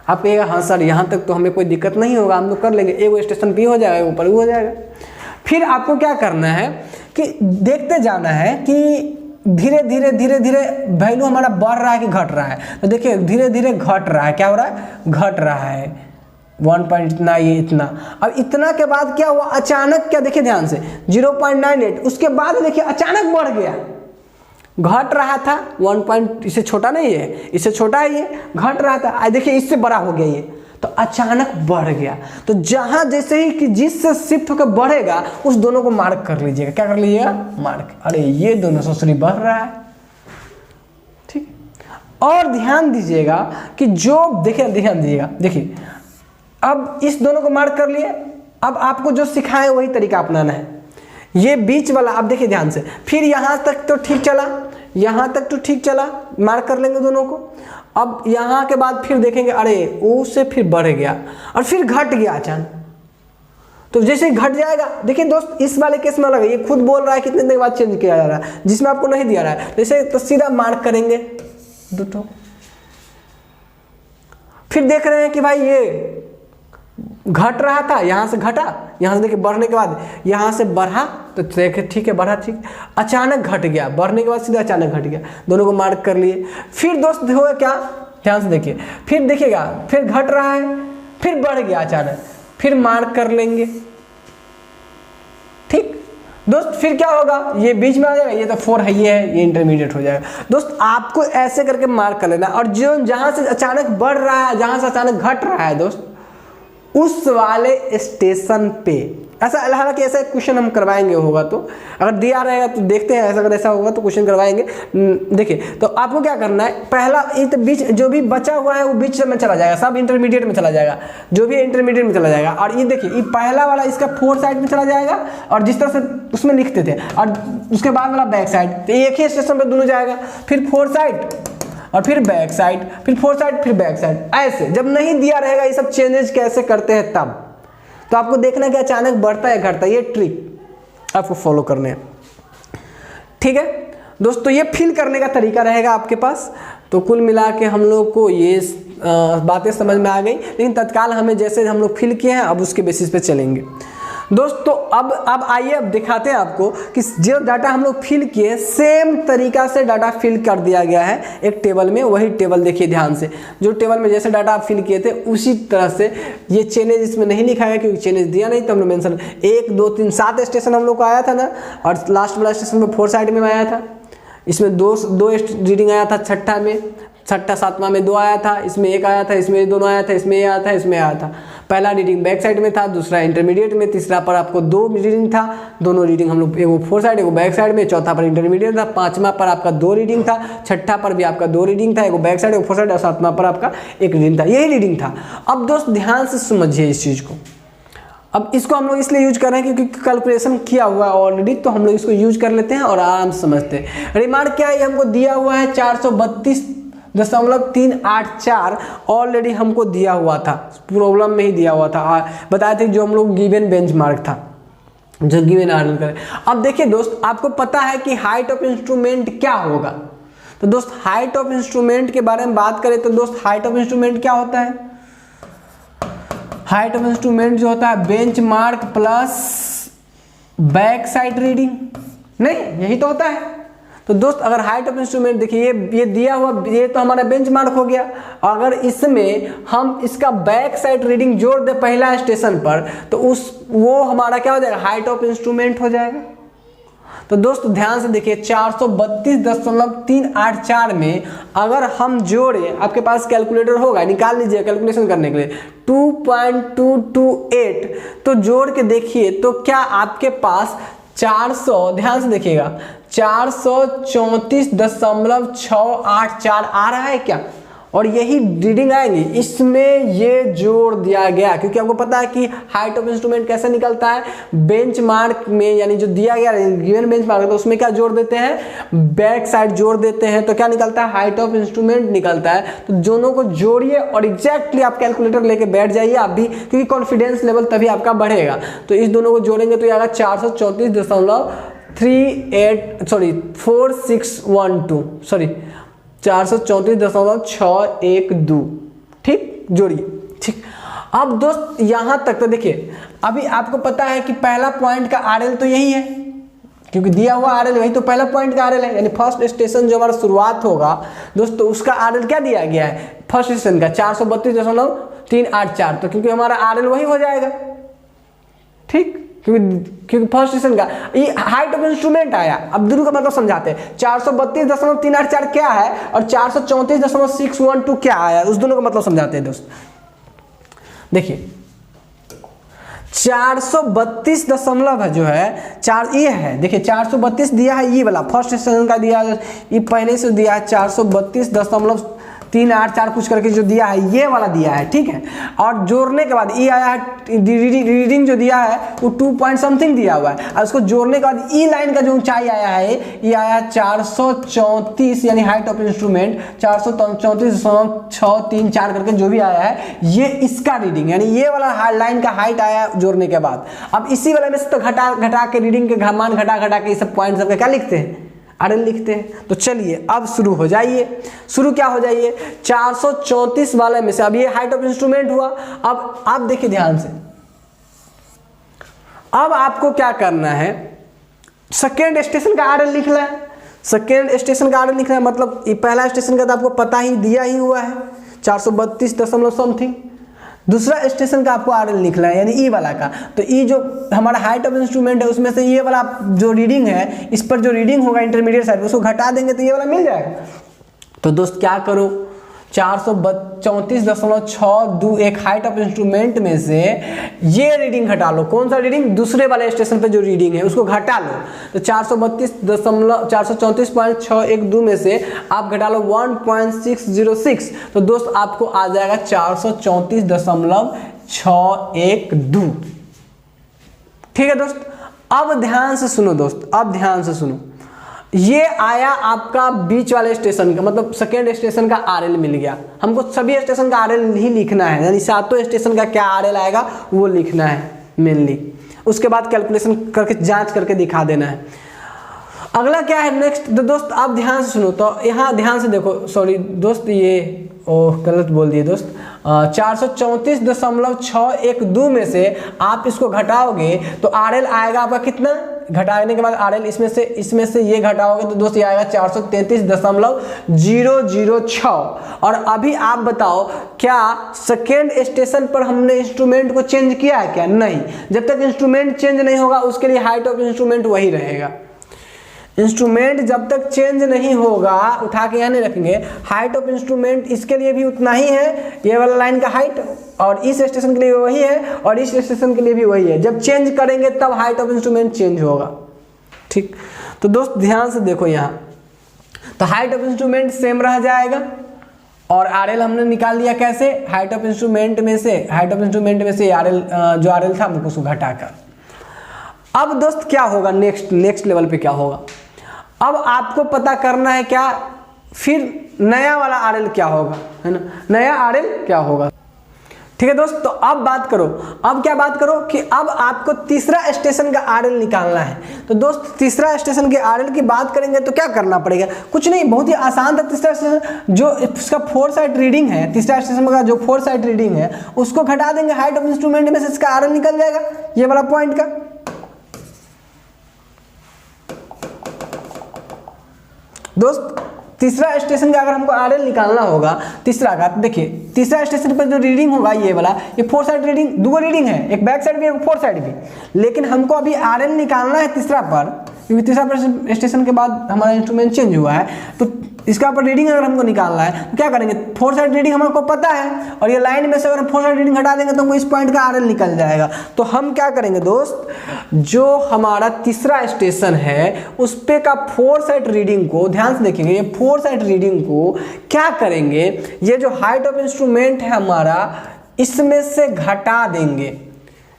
S1: आप कहिएगा हाँ सर यहाँ तक तो हमें कोई दिक्कत नहीं होगा, हम तो कर लेंगे, एक स्टेशन भी हो जाएगा ऊपर भी हो जाएगा। फिर आपको क्या करना है कि देखते जाना है कि धीरे धीरे धीरे धीरे वैल्यू हमारा बढ़ रहा है कि घट रहा है। तो देखिए धीरे धीरे घट रहा है, क्या हो रहा है, घट रहा है 1 पॉइंट इतना, ये इतना। अब इतना के बाद क्या हुआ, अचानक क्या, देखिए ध्यान से 0.98, उसके बाद देखिए अचानक बढ़ गया, घट रहा था 1 पॉइंट, इससे छोटा नहीं है, इससे छोटा है, ये घट रहा था, देखिए इससे बड़ा हो गया ये, तो अचानक बढ़ गया। तो जहां जैसे ही कि जिससे शिफ्ट होकर बढ़ेगा उस दोनों को मार्क कर लीजिएगा। क्या कर लीजिएगा, मार्क, अरे ये दोनों ससुरी बढ़ रहा है। ठीक, और ध्यान दीजिएगा कि जो देखिए ध्यान दीजिएगा, देखिए अब इस दोनों को मार्क कर लिए। अब आपको जो सिखाए वही तरीका अपनाना है। ये बीच वाला आप देखिए ध्यान से, फिर यहां तक तो ठीक चला, यहां तक तो ठीक चला, मार्क कर लेंगे दोनों को। अब यहाँ के बाद फिर देखेंगे अरे वो से फिर बढ़ गया और फिर घट गया अचानक। तो जैसे घट जाएगा, देखिए दोस्त इस वाले केस में अलग है, ये खुद बोल रहा है कितने देर बाद चेंज किया जा रहा है, जिसमें आपको नहीं दिया रहा है। जैसे तो सीधा मार्क करेंगे दो, फिर देख रहे हैं कि भाई ये घट रहा था, यहाँ से घटा, यहाँ से देखिए बढ़ने के बाद यहाँ से बढ़ा, तो देखे ठीक है बढ़ा, ठीक, अचानक घट गया, बढ़ने के बाद सीधा अचानक घट गया, दोनों को मार्क कर लिए। फिर दोस्त हुआ क्या, ध्यान से देखिए, फिर देखिएगा फिर घट रहा है, फिर बढ़ गया अचानक, फिर मार्क कर लेंगे। ठीक दोस्त, फिर क्या होगा, ये बीच में आ जाएगा, ये तो 4 है, ये इंटरमीडिएट हो जाएगा। दोस्त आपको ऐसे करके मार्क कर लेना, और जो जहां से अचानक बढ़ रहा है, जहां से अचानक घट रहा है दोस्त, उस वाले स्टेशन पे ऐसा हालांकि ऐसा क्वेश्चन हम करवाएंगे होगा, तो अगर दिया रहेगा तो देखते हैं, ऐसा अगर ऐसा होगा तो क्वेश्चन करवाएंगे। देखिए तो आपको क्या करना है, पहला बीच जो भी बचा हुआ है वो बीच में चला जाएगा, सब इंटरमीडिएट में चला जाएगा, जो भी इंटरमीडिएट में चला जाएगा। और ये देखिए ये पहला वाला इसका 4 साइड में चला जाएगा, और जिस तरह से उसमें लिखते थे, और उसके बाद वाला बैक साइड, तो एक ही स्टेशन पर दोनों जाएगा, फिर 4 साइड और फिर बैक साइड, फिर 4 साइड फिर बैक साइड। ऐसे जब नहीं दिया रहेगा ये सब चेंजेस कैसे करते हैं तब, तो आपको देखना कि अचानक बढ़ता है घटता है, ये ट्रिक आपको फॉलो करने हैं। ठीक है दोस्तों, ये फिल करने का तरीका रहेगा आपके पास। तो कुल मिला के हम लोग को ये बातें समझ में आ गई, लेकिन तत्काल हमें जैसे हम लोग फिल किए हैं अब उसके बेसिस पे चलेंगे दोस्तों। अब आइए अब दिखाते हैं आपको कि जो डाटा हम लोग फिल किए सेम तरीका से डाटा फिल कर दिया गया है एक टेबल में। वही टेबल देखिए ध्यान से, जो टेबल में जैसे डाटा आप फिल किए थे उसी तरह से ये चेंजेस इसमें नहीं लिखा है क्योंकि चेंजेस दिया नहीं, तो हम लोग मेंशन 1 2 3 7 स्टेशन हम लोग को आया था ना, और लास्ट वाला स्टेशन में 4 साइड में आया था। इसमें दो रीडिंग आया था, छठा में, छठा सातवां में 2 आया था, इसमें 1 आया था, इसमें दोनों आया था, इसमें ये आया था, इसमें आया था। पहला रीडिंग बैक साइड में था, दूसरा इंटरमीडिएट में, तीसरा पर आपको 2 रीडिंग था, दोनों रीडिंग हम लोग एगो 4 साइड एगो बैक साइड में, चौथा पर इंटरमीडिएट था, पांचवा पर आपका 2 रीडिंग था, छठा पर भी आपका 2 रीडिंग था, एगो बैक साइड एगो 4 साइड, और सातवां पर आपका 1 रीडिंग था। यही रीडिंग था। अब दोस्त ध्यान से समझिए इस चीज़ को। अब इसको हम लोग इसलिए यूज कर रहे हैं क्योंकि कैलकुलेशन किया हुआ है ऑलरेडी, तो हम लोग इसको यूज कर लेते हैं और आराम से समझते हैं। रिमार्क क्या है, हमको दिया हुआ है 432.384 ऑलरेडी हमको दिया हुआ था, प्रॉब्लम में ही दिया हुआ था, बताए थे जो हम लोग गिवन बेंचमार्क था, जो गिवन आर्डर करें। अब देखिए दोस्त, आपको पता है कि हाइट ऑफ इंस्ट्रूमेंट क्या होगा। तो दोस्त हाइट ऑफ इंस्ट्रूमेंट के बारे में बात करें तो दोस्त हाइट ऑफ इंस्ट्रूमेंट क्या होता है, हाइट ऑफ इंस्ट्रूमेंट जो होता है benchmark plus back side reading, नहीं यही तो होता है। तो दोस्त अगर हाइट ऑफ इंस्ट्रूमेंट देखिए ये दिया हुआ, ये तो हमारा बेंचमार्क हो गया, अगर इसमें हम इसका बैक साइड रीडिंग जोड़ दे पहला स्टेशन पर तो वो हमारा क्या हो जाएगा, हाइट ऑफ इंस्ट्रूमेंट हो जाएगा। तो दोस्त ध्यान से देखिए 432.384 में अगर हम जोड़े, आपके पास कैलकुलेटर होगा निकाल लीजिए कैलकुलेशन करने के लिए, 2.228, तो जोड़ के देखिए तो क्या आपके पास 400, ध्यान से देखिएगा 434.684 आ रहा है क्या, और यही रीडिंग आएंगी, इसमें ये जोड़ दिया गया। क्योंकि आपको पता है कि हाइट ऑफ इंस्ट्रूमेंट कैसे निकलता है, बेंचमार्क में, यानी जो दिया गया गिवन बेंचमार्क तो उसमें क्या जोड़ देते हैं, बैक साइड जोड़ देते हैं, तो क्या निकलता है, हाइट ऑफ इंस्ट्रूमेंट निकलता है। तो दोनों को जोड़िए और एग्जैक्टली आप कैलकुलेटर लेके बैठ जाइए आप भी, क्योंकि कॉन्फिडेंस लेवल तभी आपका बढ़ेगा। तो इस दोनों को जोड़ेंगे तो आएगा 434.612, ठीक, जोड़िए। ठीक, अब दोस्त यहां तक तो देखिए, अभी आपको पता है कि पहला पॉइंट का आरएल तो यही है, क्योंकि दिया हुआ आरएल वही तो पहला पॉइंट का आरएल है, यानी फर्स्ट स्टेशन जो हमारा शुरुआत होगा दोस्तों उसका आरएल क्या दिया गया है, फर्स्ट स्टेशन का 432.384, तो क्योंकि हमारा आरएल वही हो जाएगा। ठीक, क्योंकि फर्स्ट स्टेशन का ये हाइट ऑफ इंस्ट्रूमेंट आया। अब दोनों का मतलब समझाते हैं, 432.384 क्या है और 434.612 क्या आया, उस दोनों का मतलब समझाते हैं दोस्त। देखिए 432 है जो है ये है, देखिए 432 दिया है, ये वाला फर्स्ट स्टेशन का दिया है, ये पहले से दिया है 432.384 कुछ करके जो दिया है, ये वाला दिया है, ठीक है। और जोड़ने के बाद ये आया है, रीडिंग जो दिया है वो 2 पॉइंट समथिंग दिया हुआ है, और उसको जोड़ने के बाद ई लाइन का जो ऊंचाई आया है ये आया 434, यानी हाइट ऑफ इंस्ट्रूमेंट 434.634 करके जो भी आया है, ये इसका रीडिंग, यानी ये वाला लाइन का हाइट आया जोड़ने के बाद। अब इसी वाले में से तो घटा के रीडिंग के मान घटा के ये सब पॉइंट सबके क्या लिखते हैं, आरएल लिखते हैं। तो चलिए अब शुरू हो जाइए, शुरू क्या हो जाइए, 434 वाले में से अब ये हाइट ऑफ इंस्ट्रूमेंट हुआ। अब आप देखिए ध्यान से, अब आपको क्या करना है, सेकेंड स्टेशन का आरएल लिखना है, सेकेंड स्टेशन का आरएल लिखना है, मतलब ये पहला स्टेशन का तो आपको पता ही दिया ही हुआ है 432 समथिंग, दूसरा स्टेशन का आपको आरएल लिखना है, यानी ई वाला का। तो ई जो हमारा हाइट ऑफ इंस्ट्रूमेंट है उसमें से ये वाला जो रीडिंग है, इस पर जो रीडिंग होगा इंटरमीडिएट साइड उसको घटा देंगे तो ये वाला मिल जाएगा। तो दोस्त क्या करो, 434.62 एक हाइट ऑफ इंस्ट्रूमेंट में से ये रीडिंग घटा लो। कौन सा रीडिंग? दूसरे वाले स्टेशन पे जो रीडिंग है उसको घटा लो। तो 434.612 में से आप घटा लो 1.606, तो दोस्त आपको आ जाएगा 434.612। ठीक है दोस्त, अब ध्यान से सुनो दोस्त, अब ध्यान से सुनो। ये आया आपका बीच वाले स्टेशन का, मतलब सेकेंड स्टेशन का आरएल मिल गया। हमको सभी स्टेशन का आरएल ही लिखना है, यानी सातों स्टेशन का क्या आरएल आएगा वो लिखना है मेनली। उसके बाद कैलकुलेशन करके जांच करके दिखा देना है। अगला क्या है नेक्स्ट? तो दोस्त आप ध्यान से सुनो, तो यहाँ ध्यान से देखो। सॉरी दोस्त, ये गलत बोल दिए दोस्त। 434.612 में से आप इसको घटाओगे तो आरएल आएगा आपका कितना? घटाने के बाद आरएल इसमें से ये घटाओगे तो दोस्त ये आएगा 433.006। और अभी आप बताओ, क्या सेकेंड स्टेशन पर हमने इंस्ट्रूमेंट को चेंज किया है क्या? नहीं। जब तक इंस्ट्रूमेंट चेंज नहीं होगा उसके लिए हाइट ऑफ इंस्ट्रूमेंट वही रहेगा। इंस्ट्रूमेंट जब तक चेंज नहीं होगा, उठा के यहाँ नहीं रखेंगे, हाइट ऑफ इंस्ट्रूमेंट इसके लिए भी उतना ही है, ये वाला लाइन का हाइट, और इस स्टेशन के लिए वही है और इस स्टेशन के लिए भी वही है। जब चेंज करेंगे तब हाइट ऑफ इंस्ट्रूमेंट चेंज होगा। ठीक, तो दोस्त ध्यान से देखो यहाँ, तो हाइट ऑफ इंस्ट्रूमेंट सेम रह जाएगा और आरएल हमने निकाल लिया कैसे? हाइट ऑफ इंस्ट्रूमेंट में से आरएल जो आरएल था हमको उसको घटाकर। अब दोस्त क्या होगा नेक्स्ट लेवल पे क्या होगा? अब आपको पता करना है क्या, फिर नया वाला आरएल क्या होगा, है ना? नया आरएल क्या होगा? ठीक है दोस्त, तो अब बात करो, अब क्या बात करो कि अब आपको तीसरा स्टेशन का आरएल निकालना है। तो दोस्त तीसरा स्टेशन के आरएल की बात करेंगे तो क्या करना पड़ेगा? कुछ नहीं, बहुत ही आसान था। तीसरा स्टेशन जो इसका 4 साइड रीडिंग है, तीसरा स्टेशन का जो 4 साइड रीडिंग है उसको घटा देंगे, हाइट ऑफ इंस्ट्रूमेंट में से इसका आरएल निकल जाएगा, ये वाला पॉइंट का। दोस्त तीसरा स्टेशन का अगर हमको आरएल निकालना होगा तीसरा का, देखिए तीसरा स्टेशन पर जो रीडिंग होगा ये वाला, ये 4 साइड रीडिंग, 2 रीडिंग है, एक बैक साइड भी एक 4 साइड भी, लेकिन हमको अभी आरएल निकालना है तीसरा पर, क्योंकि तीसरा स्टेशन के बाद हमारा इंस्ट्रूमेंट चेंज हुआ है। तो इसका पर रीडिंग अगर हमको निकालना है तो क्या करेंगे? 4 साइड रीडिंग हमको पता है और ये लाइन में से अगर हम 4 साइड रीडिंग हटा देंगे तो हमको इस पॉइंट का आरएल निकल जाएगा। तो हम क्या करेंगे दोस्त, जो हमारा तीसरा स्टेशन है उस पे का 4 साइड रीडिंग को ध्यान से देखेंगे, ये 4 साइड रीडिंग को क्या करेंगे, ये जो हाइट ऑफ इंस्ट्रूमेंट है हमारा इसमें से घटा देंगे,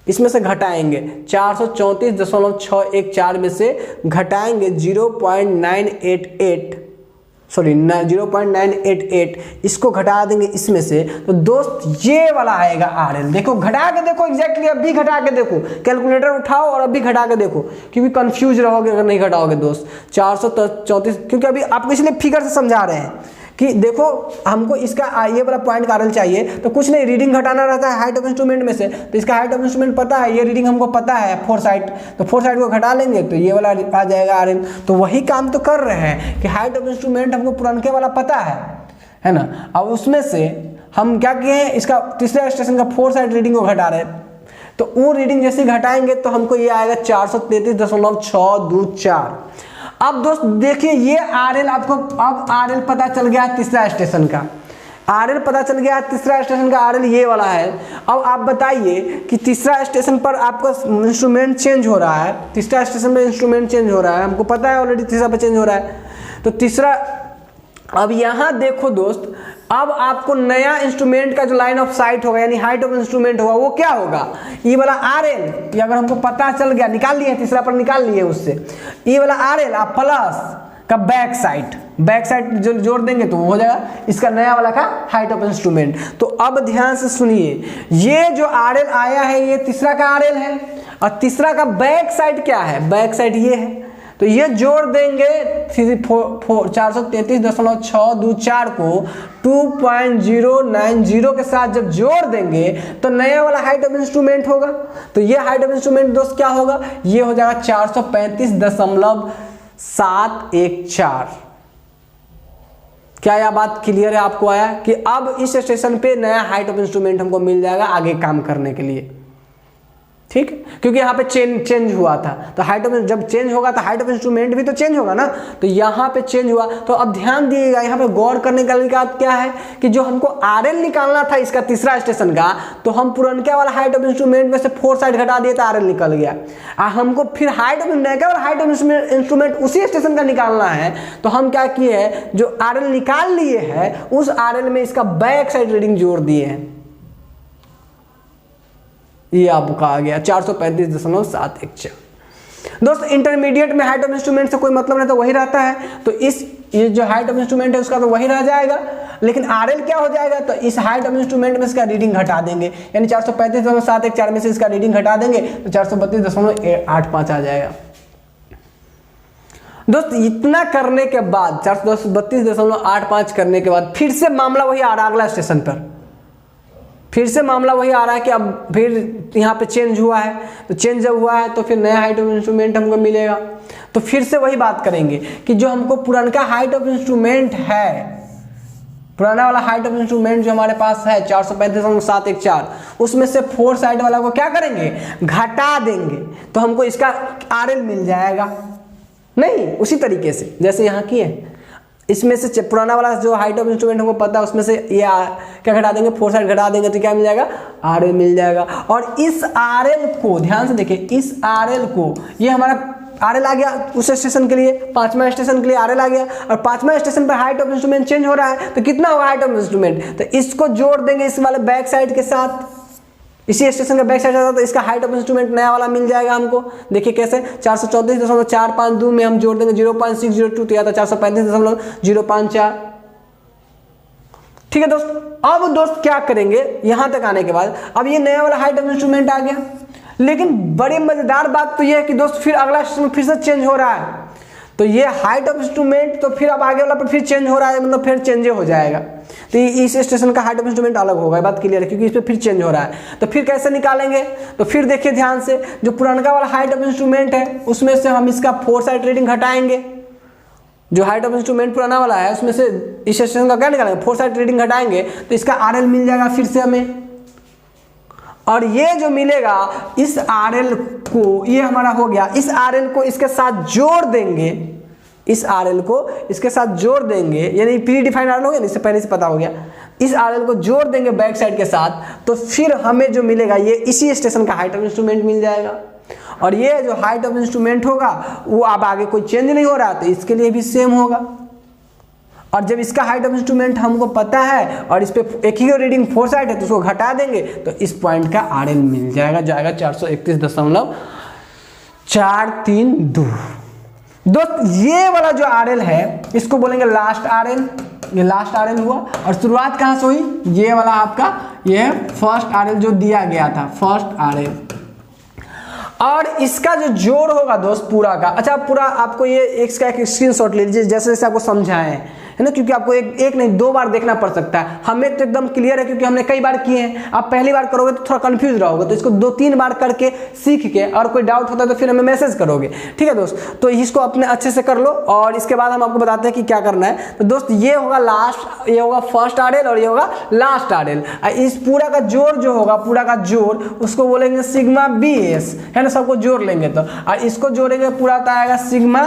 S1: इसमें से घटाएंगे 434.614 में से घटाएंगे 0.988, इसको घटा देंगे इसमें से। तो दोस्त ये वाला आएगा आरएल। देखो घटा के देखो, एग्जैक्टली अभी घटा के देखो, कैलकुलेटर उठाओ और अभी घटा के देखो, क्योंकि कंफ्यूज रहोगे अगर नहीं घटाओगे दोस्त। 434, क्योंकि अभी आपको इसलिए फिगर से समझा रहे हैं कि देखो हमको इसका ये वाला पॉइंट का आरएल चाहिए, तो कुछ नहीं, रीडिंग घटाना रहता है हाइट ऑफ इंस्ट्रूमेंट में से। तो इसका हाइट ऑफ इंस्ट्रूमेंट पता है, ये रीडिंग हमको पता है 4 साइड, तो 4 साइड को घटा लेंगे तो ये वाला आ जाएगा आरएल। तो वही काम तो कर रहे हैं कि हाइट ऑफ इंस्ट्रूमेंट हमको पुरानके वाला पता है ना। अब उसमें से हम क्या किए हैं, इसका तीसरे स्टेशन का 4 साइड रीडिंग को घटा रहे हैं, तो वो रीडिंग जैसे घटाएंगे तो हमको ये आएगा 433.624। अब दोस्त देखिए ये आरएल आपको, अब आरएल पता चल गया तीसरा स्टेशन का, आरएल पता चल गया तीसरा स्टेशन का आरएल ये वाला है। अब आप बताइए कि तीसरा स्टेशन पर आपका इंस्ट्रूमेंट चेंज हो रहा है, तीसरा स्टेशन पर इंस्ट्रूमेंट चेंज हो रहा है, हमको पता है ऑलरेडी तीसरा पर चेंज हो रहा है। तो तीसरा, अब यहाँ देखो दोस्त, अब आपको नया इंस्ट्रूमेंट का जो लाइन ऑफ साइट होगा यानी हाइट ऑफ इंस्ट्रूमेंट होगा वो क्या होगा, ये वाला आरएल, ये अगर हमको पता चल गया, निकाल लिए तीसरा पर निकाल लिए उससे, ये वाला आरएल आप प्लस का बैक साइड जो जोड़ देंगे तो वो हो जाएगा इसका नया वाला का हाइट ऑफ इंस्ट्रूमेंट। तो अब ध्यान से सुनिए, ये जो आरएल आया है ये तीसरा का आरएल है और तीसरा का बैक साइड क्या है, बैक साइड ये है। तो ये जोड़ देंगे 433.624 को 2.090 के साथ जब जोड़ देंगे तो नया वाला हाइट ऑफ इंस्ट्रूमेंट होगा। तो ये हाइट ऑफ इंस्ट्रूमेंट दोस्त क्या होगा, ये हो जाएगा 435.714। क्या यह बात क्लियर है आपको आया कि अब इस स्टेशन पे नया हाइट ऑफ इंस्ट्रूमेंट हमको मिल जाएगा आगे काम करने के लिए। ठीक, क्योंकि यहाँ पे चेंज हुआ था, तो हाइट ऑफ जब चेंज होगा तो हाइट ऑफ इंस्ट्रूमेंट भी तो चेंज होगा ना, तो यहाँ पे चेंज हुआ। तो अब ध्यान दिएगा, यहाँ पे गौर करने का बात क्या है कि जो हमको RL निकालना था इसका तीसरा स्टेशन का, तो हम पुरनका वाला हाइट ऑफ इंस्ट्रूमेंट में से 4 साइड घटा दिए तो RL निकल गया। हमको फिर हाइट ऑफ नया वाला हाइट ऑफ इंस्ट्रूमेंट उसी स्टेशन का निकालना है, तो हम क्या किए हैं, जो RL निकाल लिए हैं उस RL में इसका बैक साइड रीडिंग जोड़ दिए हैं। ये आपका आ गया 435.714। दोस्त इंटरमीडिएट में हाइट ऑफ इंस्ट्रूमेंट से कोई मतलब नहीं, तो वही रहता है, तो ये जो हाइट ऑफ इंस्ट्रूमेंट है उसका तो वही रह जाएगा, लेकिन RL क्या हो जाएगा, तो इस हाइट ऑफ इंस्ट्रूमेंट में इसका रीडिंग घटा देंगे, यानी 435.714 में से इसका रीडिंग घटा देंगे तो 432.85 आ जाएगा। दोस्त इतना करने के बाद 432.85 करने के बाद फिर से मामला वही आ रहा है, अगला स्टेशन पर फिर से मामला वही आ रहा है कि अब फिर यहाँ पे चेंज हुआ है, तो चेंज जब हुआ है तो फिर नया हाइट ऑफ इंस्ट्रूमेंट हमको मिलेगा। तो फिर से वही बात करेंगे कि जो हमको पुराना हाइट ऑफ इंस्ट्रूमेंट है, पुराना वाला हाइट ऑफ इंस्ट्रूमेंट जो हमारे पास है 435.714, उसमें से 4 साइड वाला को क्या करेंगे, घटा देंगे, तो हमको इसका RL मिल जाएगा। नहीं, उसी तरीके से जैसे यहाँ किए, इसमें से पुराना वाला जो हाइट ऑफ इंस्ट्रूमेंट हमको पता है उसमें से ये क्या घटा देंगे, 4 साइड घटा देंगे तो क्या मिल जाएगा, RL मिल जाएगा। और इस RL को ध्यान से देखिए, इस RL को, ये हमारा RL आ गया उस स्टेशन के लिए, 5वां स्टेशन के लिए RL आ गया, और 5वां स्टेशन पर हाइट ऑफ इंस्ट्रूमेंट चेंज हो रहा है, तो कितना होगा हाइट ऑफ इंस्ट्रूमेंट, तो इसको जोड़ देंगे इस वाले बैक साइड के साथ, इसी स्टेशन का बैक साइड आता, तो इसका हाइट ऑफ इंस्ट्रूमेंट नया वाला मिल जाएगा हमको। देखिए कैसे, 434.452 में हम जोड़ देंगे 0.602, तो या था 435.054। ठीक है दोस्त। अब दोस्त क्या करेंगे, यहां तक आने के बाद अब ये नया वाला हाइट ऑफ इंस्ट्रूमेंट आ गया, लेकिन बड़ी मजेदार बात तो ये है कि दोस्त फिर अगला स्टेशन फिर से चेंज हो रहा है, तो ये हाइट ऑफ इंस्ट्रूमेंट तो फिर अब आगे वाला पर फिर चेंज हो रहा है, मतलब फिर चेंज हो जाएगा, तो इस स्टेशन का हाइट ऑफ इंस्ट्रूमेंट अलग होगा, बात क्लियर है, क्योंकि इस पर फिर चेंज हो रहा है। तो फिर कैसे निकालेंगे, तो फिर देखिए ध्यान से, जो पुराना वाला हाइट ऑफ इंस्ट्रूमेंट है उसमें से हम इसका 4 साइड रीडिंग घटाएंगे, जो हाइट ऑफ इंस्ट्रूमेंट पुराना वाला है उसमें से इस स्टेशन का क्या निकालेंगे, 4 साइड रीडिंग घटाएंगे, तो इसका RL मिल जाएगा फिर से हमें। और ये जो मिलेगा इस RL को, ये हमारा हो गया, इस RL को इसके साथ जोड़ देंगे, इस RL को इसके साथ जोड़ देंगे, यानी प्री डिफाइंड RL हो गया, इससे पहले से पता हो गया, इस RL को जोड़ देंगे बैक साइड के साथ, तो फिर हमें जो मिलेगा ये इसी स्टेशन का हाइट ऑफ इंस्ट्रूमेंट मिल जाएगा। और ये जो हाइट ऑफ इंस्ट्रूमेंट होगा वो अब आगे कोई चेंज नहीं हो रहा, तो इसके लिए भी सेम होगा। और जब इसका हाइट ऑफ इंस्ट्रूमेंट हमको पता है और इस पे एक ही रीडिंग 4 साइड है, तो उसको घटा देंगे तो इस पॉइंट का RL मिल जाएगा, 431.432। दोस्त ये वाला जो RL है इसको बोलेंगे लास्ट RL, ये लास्ट RL हुआ। और शुरुआत कहाँ से हुई, ये वाला आपका ये फर्स्ट RL जो दिया गया था, फर्स्ट RL। और इसका जो जोड़ होगा दोस्त पूरा का, अच्छा पूरा आपको ये इसका एक स्क्रीनशॉट ले लीजिए, जैसे जैसे आपको समझाएं है ना, क्योंकि आपको एक नहीं 2 बार देखना पड़ सकता है, हमें तो एकदम क्लियर है क्योंकि हमने कई बार किए हैं। आप पहली बार करोगे तो थोड़ा कंफ्यूज रहोगे, तो इसको 2-3 बार करके सीख के, और कोई डाउट होता है तो फिर हमें मैसेज करोगे, ठीक है दोस्त। तो इसको अपने अच्छे से कर लो, और इसके बाद हम आपको बताते हैं कि क्या करना है। तो दोस्त ये होगा लास्ट, ये होगा फर्स्ट RL और ये होगा लास्ट RL। इस पूरा का जोड़ जो होगा, पूरा का जोड़ उसको बोलेंगे सिग्मा BS, है ना, सबको जोड़ लेंगे तो, और इसको जोड़ेंगे पूरा तो आएगा सिग्मा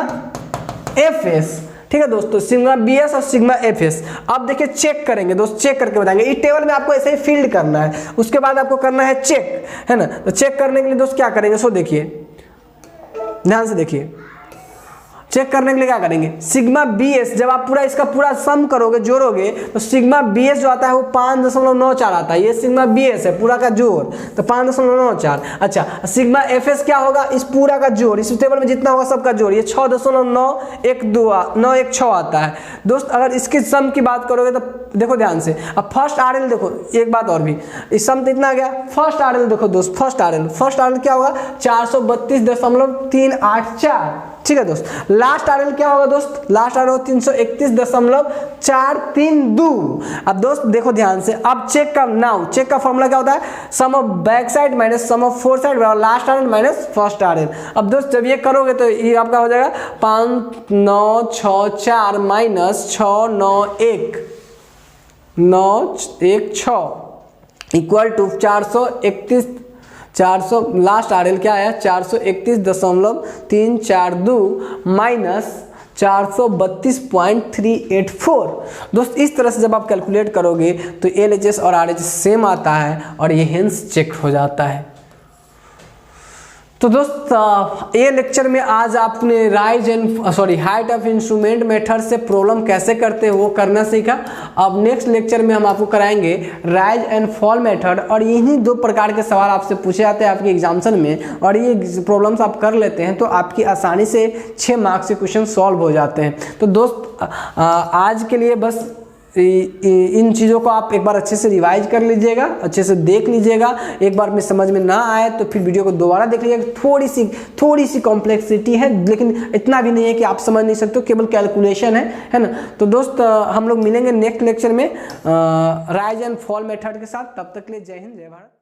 S1: FS। ठीक है दोस्तों, सिग्मा BS और सिग्मा FS। अब देखिए चेक करेंगे दोस्त, चेक करके बताएंगे, इस टेबल में आपको ऐसे ही फील्ड करना है, उसके बाद आपको करना है चेक, है ना। तो चेक करने के लिए दोस्त क्या करेंगे, सो देखिए ध्यान से देखिए, चेक करने के लिए क्या करेंगे, सिग्मा BS जब आप पूरा इसका पूरा सम करोगे, जोड़ोगे, तो सिग्मा BS जो आता है वो 5.94 आता है, ये सिग्मा BS है पूरा का जोड़, तो 5.94। अच्छा, सिग्मा FS क्या होगा, इस पूरा का जोड़, इस टेबल में जितना होगा सबका जोड़, ये 6.916 आता है दोस्त। अगर इसके सम की बात करोगे तो देखो ध्यान से, अब फर्स्ट RL देखो, एक बात और भी, इस सम तो इतना आ गया, फर्स्ट RL देखो दोस्त, फर्स्ट RL क्या होगा, 432.384, ठीक है दोस्त। लास्ट RL क्या होगा दोस्त, लास्ट RL 331.432। अब दोस्त देखो ध्यान से, अब चेक का नाउ चेक का फॉर्मूला क्या होता है, sum of back side minus sum of 4 side last RL minus first RL। अब दोस्त जब ये करोगे तो ये आपका हो जाएगा 5964 minus 691 equal to 431 400 last RL क्या आया 431.342 माइनस 432.384। दोस्त इस तरह से जब आप कैलकुलेट करोगे तो LHS और RHS सेम आता है और ये हेंस चेक हो जाता है। तो दोस्त ये लेक्चर में आज आपने हाइट ऑफ इंस्ट्रूमेंट मेथड से प्रॉब्लम कैसे करते हैं वो करना सीखा। अब नेक्स्ट लेक्चर में हम आपको कराएंगे राइज एंड फॉल मेथड, और यही 2 प्रकार के सवाल आपसे पूछे जाते हैं आपके एग्जामिनेशन में, और ये प्रॉब्लम्स आप कर लेते हैं तो आपकी आसानी से 6 मार्क्स के क्वेश्चन सॉल्व हो जाते हैं। तो दोस्त आज के लिए बस इन चीज़ों को आप एक बार अच्छे से रिवाइज कर लीजिएगा, अच्छे से देख लीजिएगा। एक बार में समझ में ना आए तो फिर वीडियो को दोबारा देख लीजिएगा। थोड़ी सी कॉम्प्लेक्सिटी है, लेकिन इतना भी नहीं है कि आप समझ नहीं सकते, केवल कैलकुलेशन है ना। तो दोस्त हम लोग मिलेंगे नेक्स्ट लेक्चर में राइज एंड फॉल मेथड के साथ। तब तक के लिए जय हिंद जय भारत।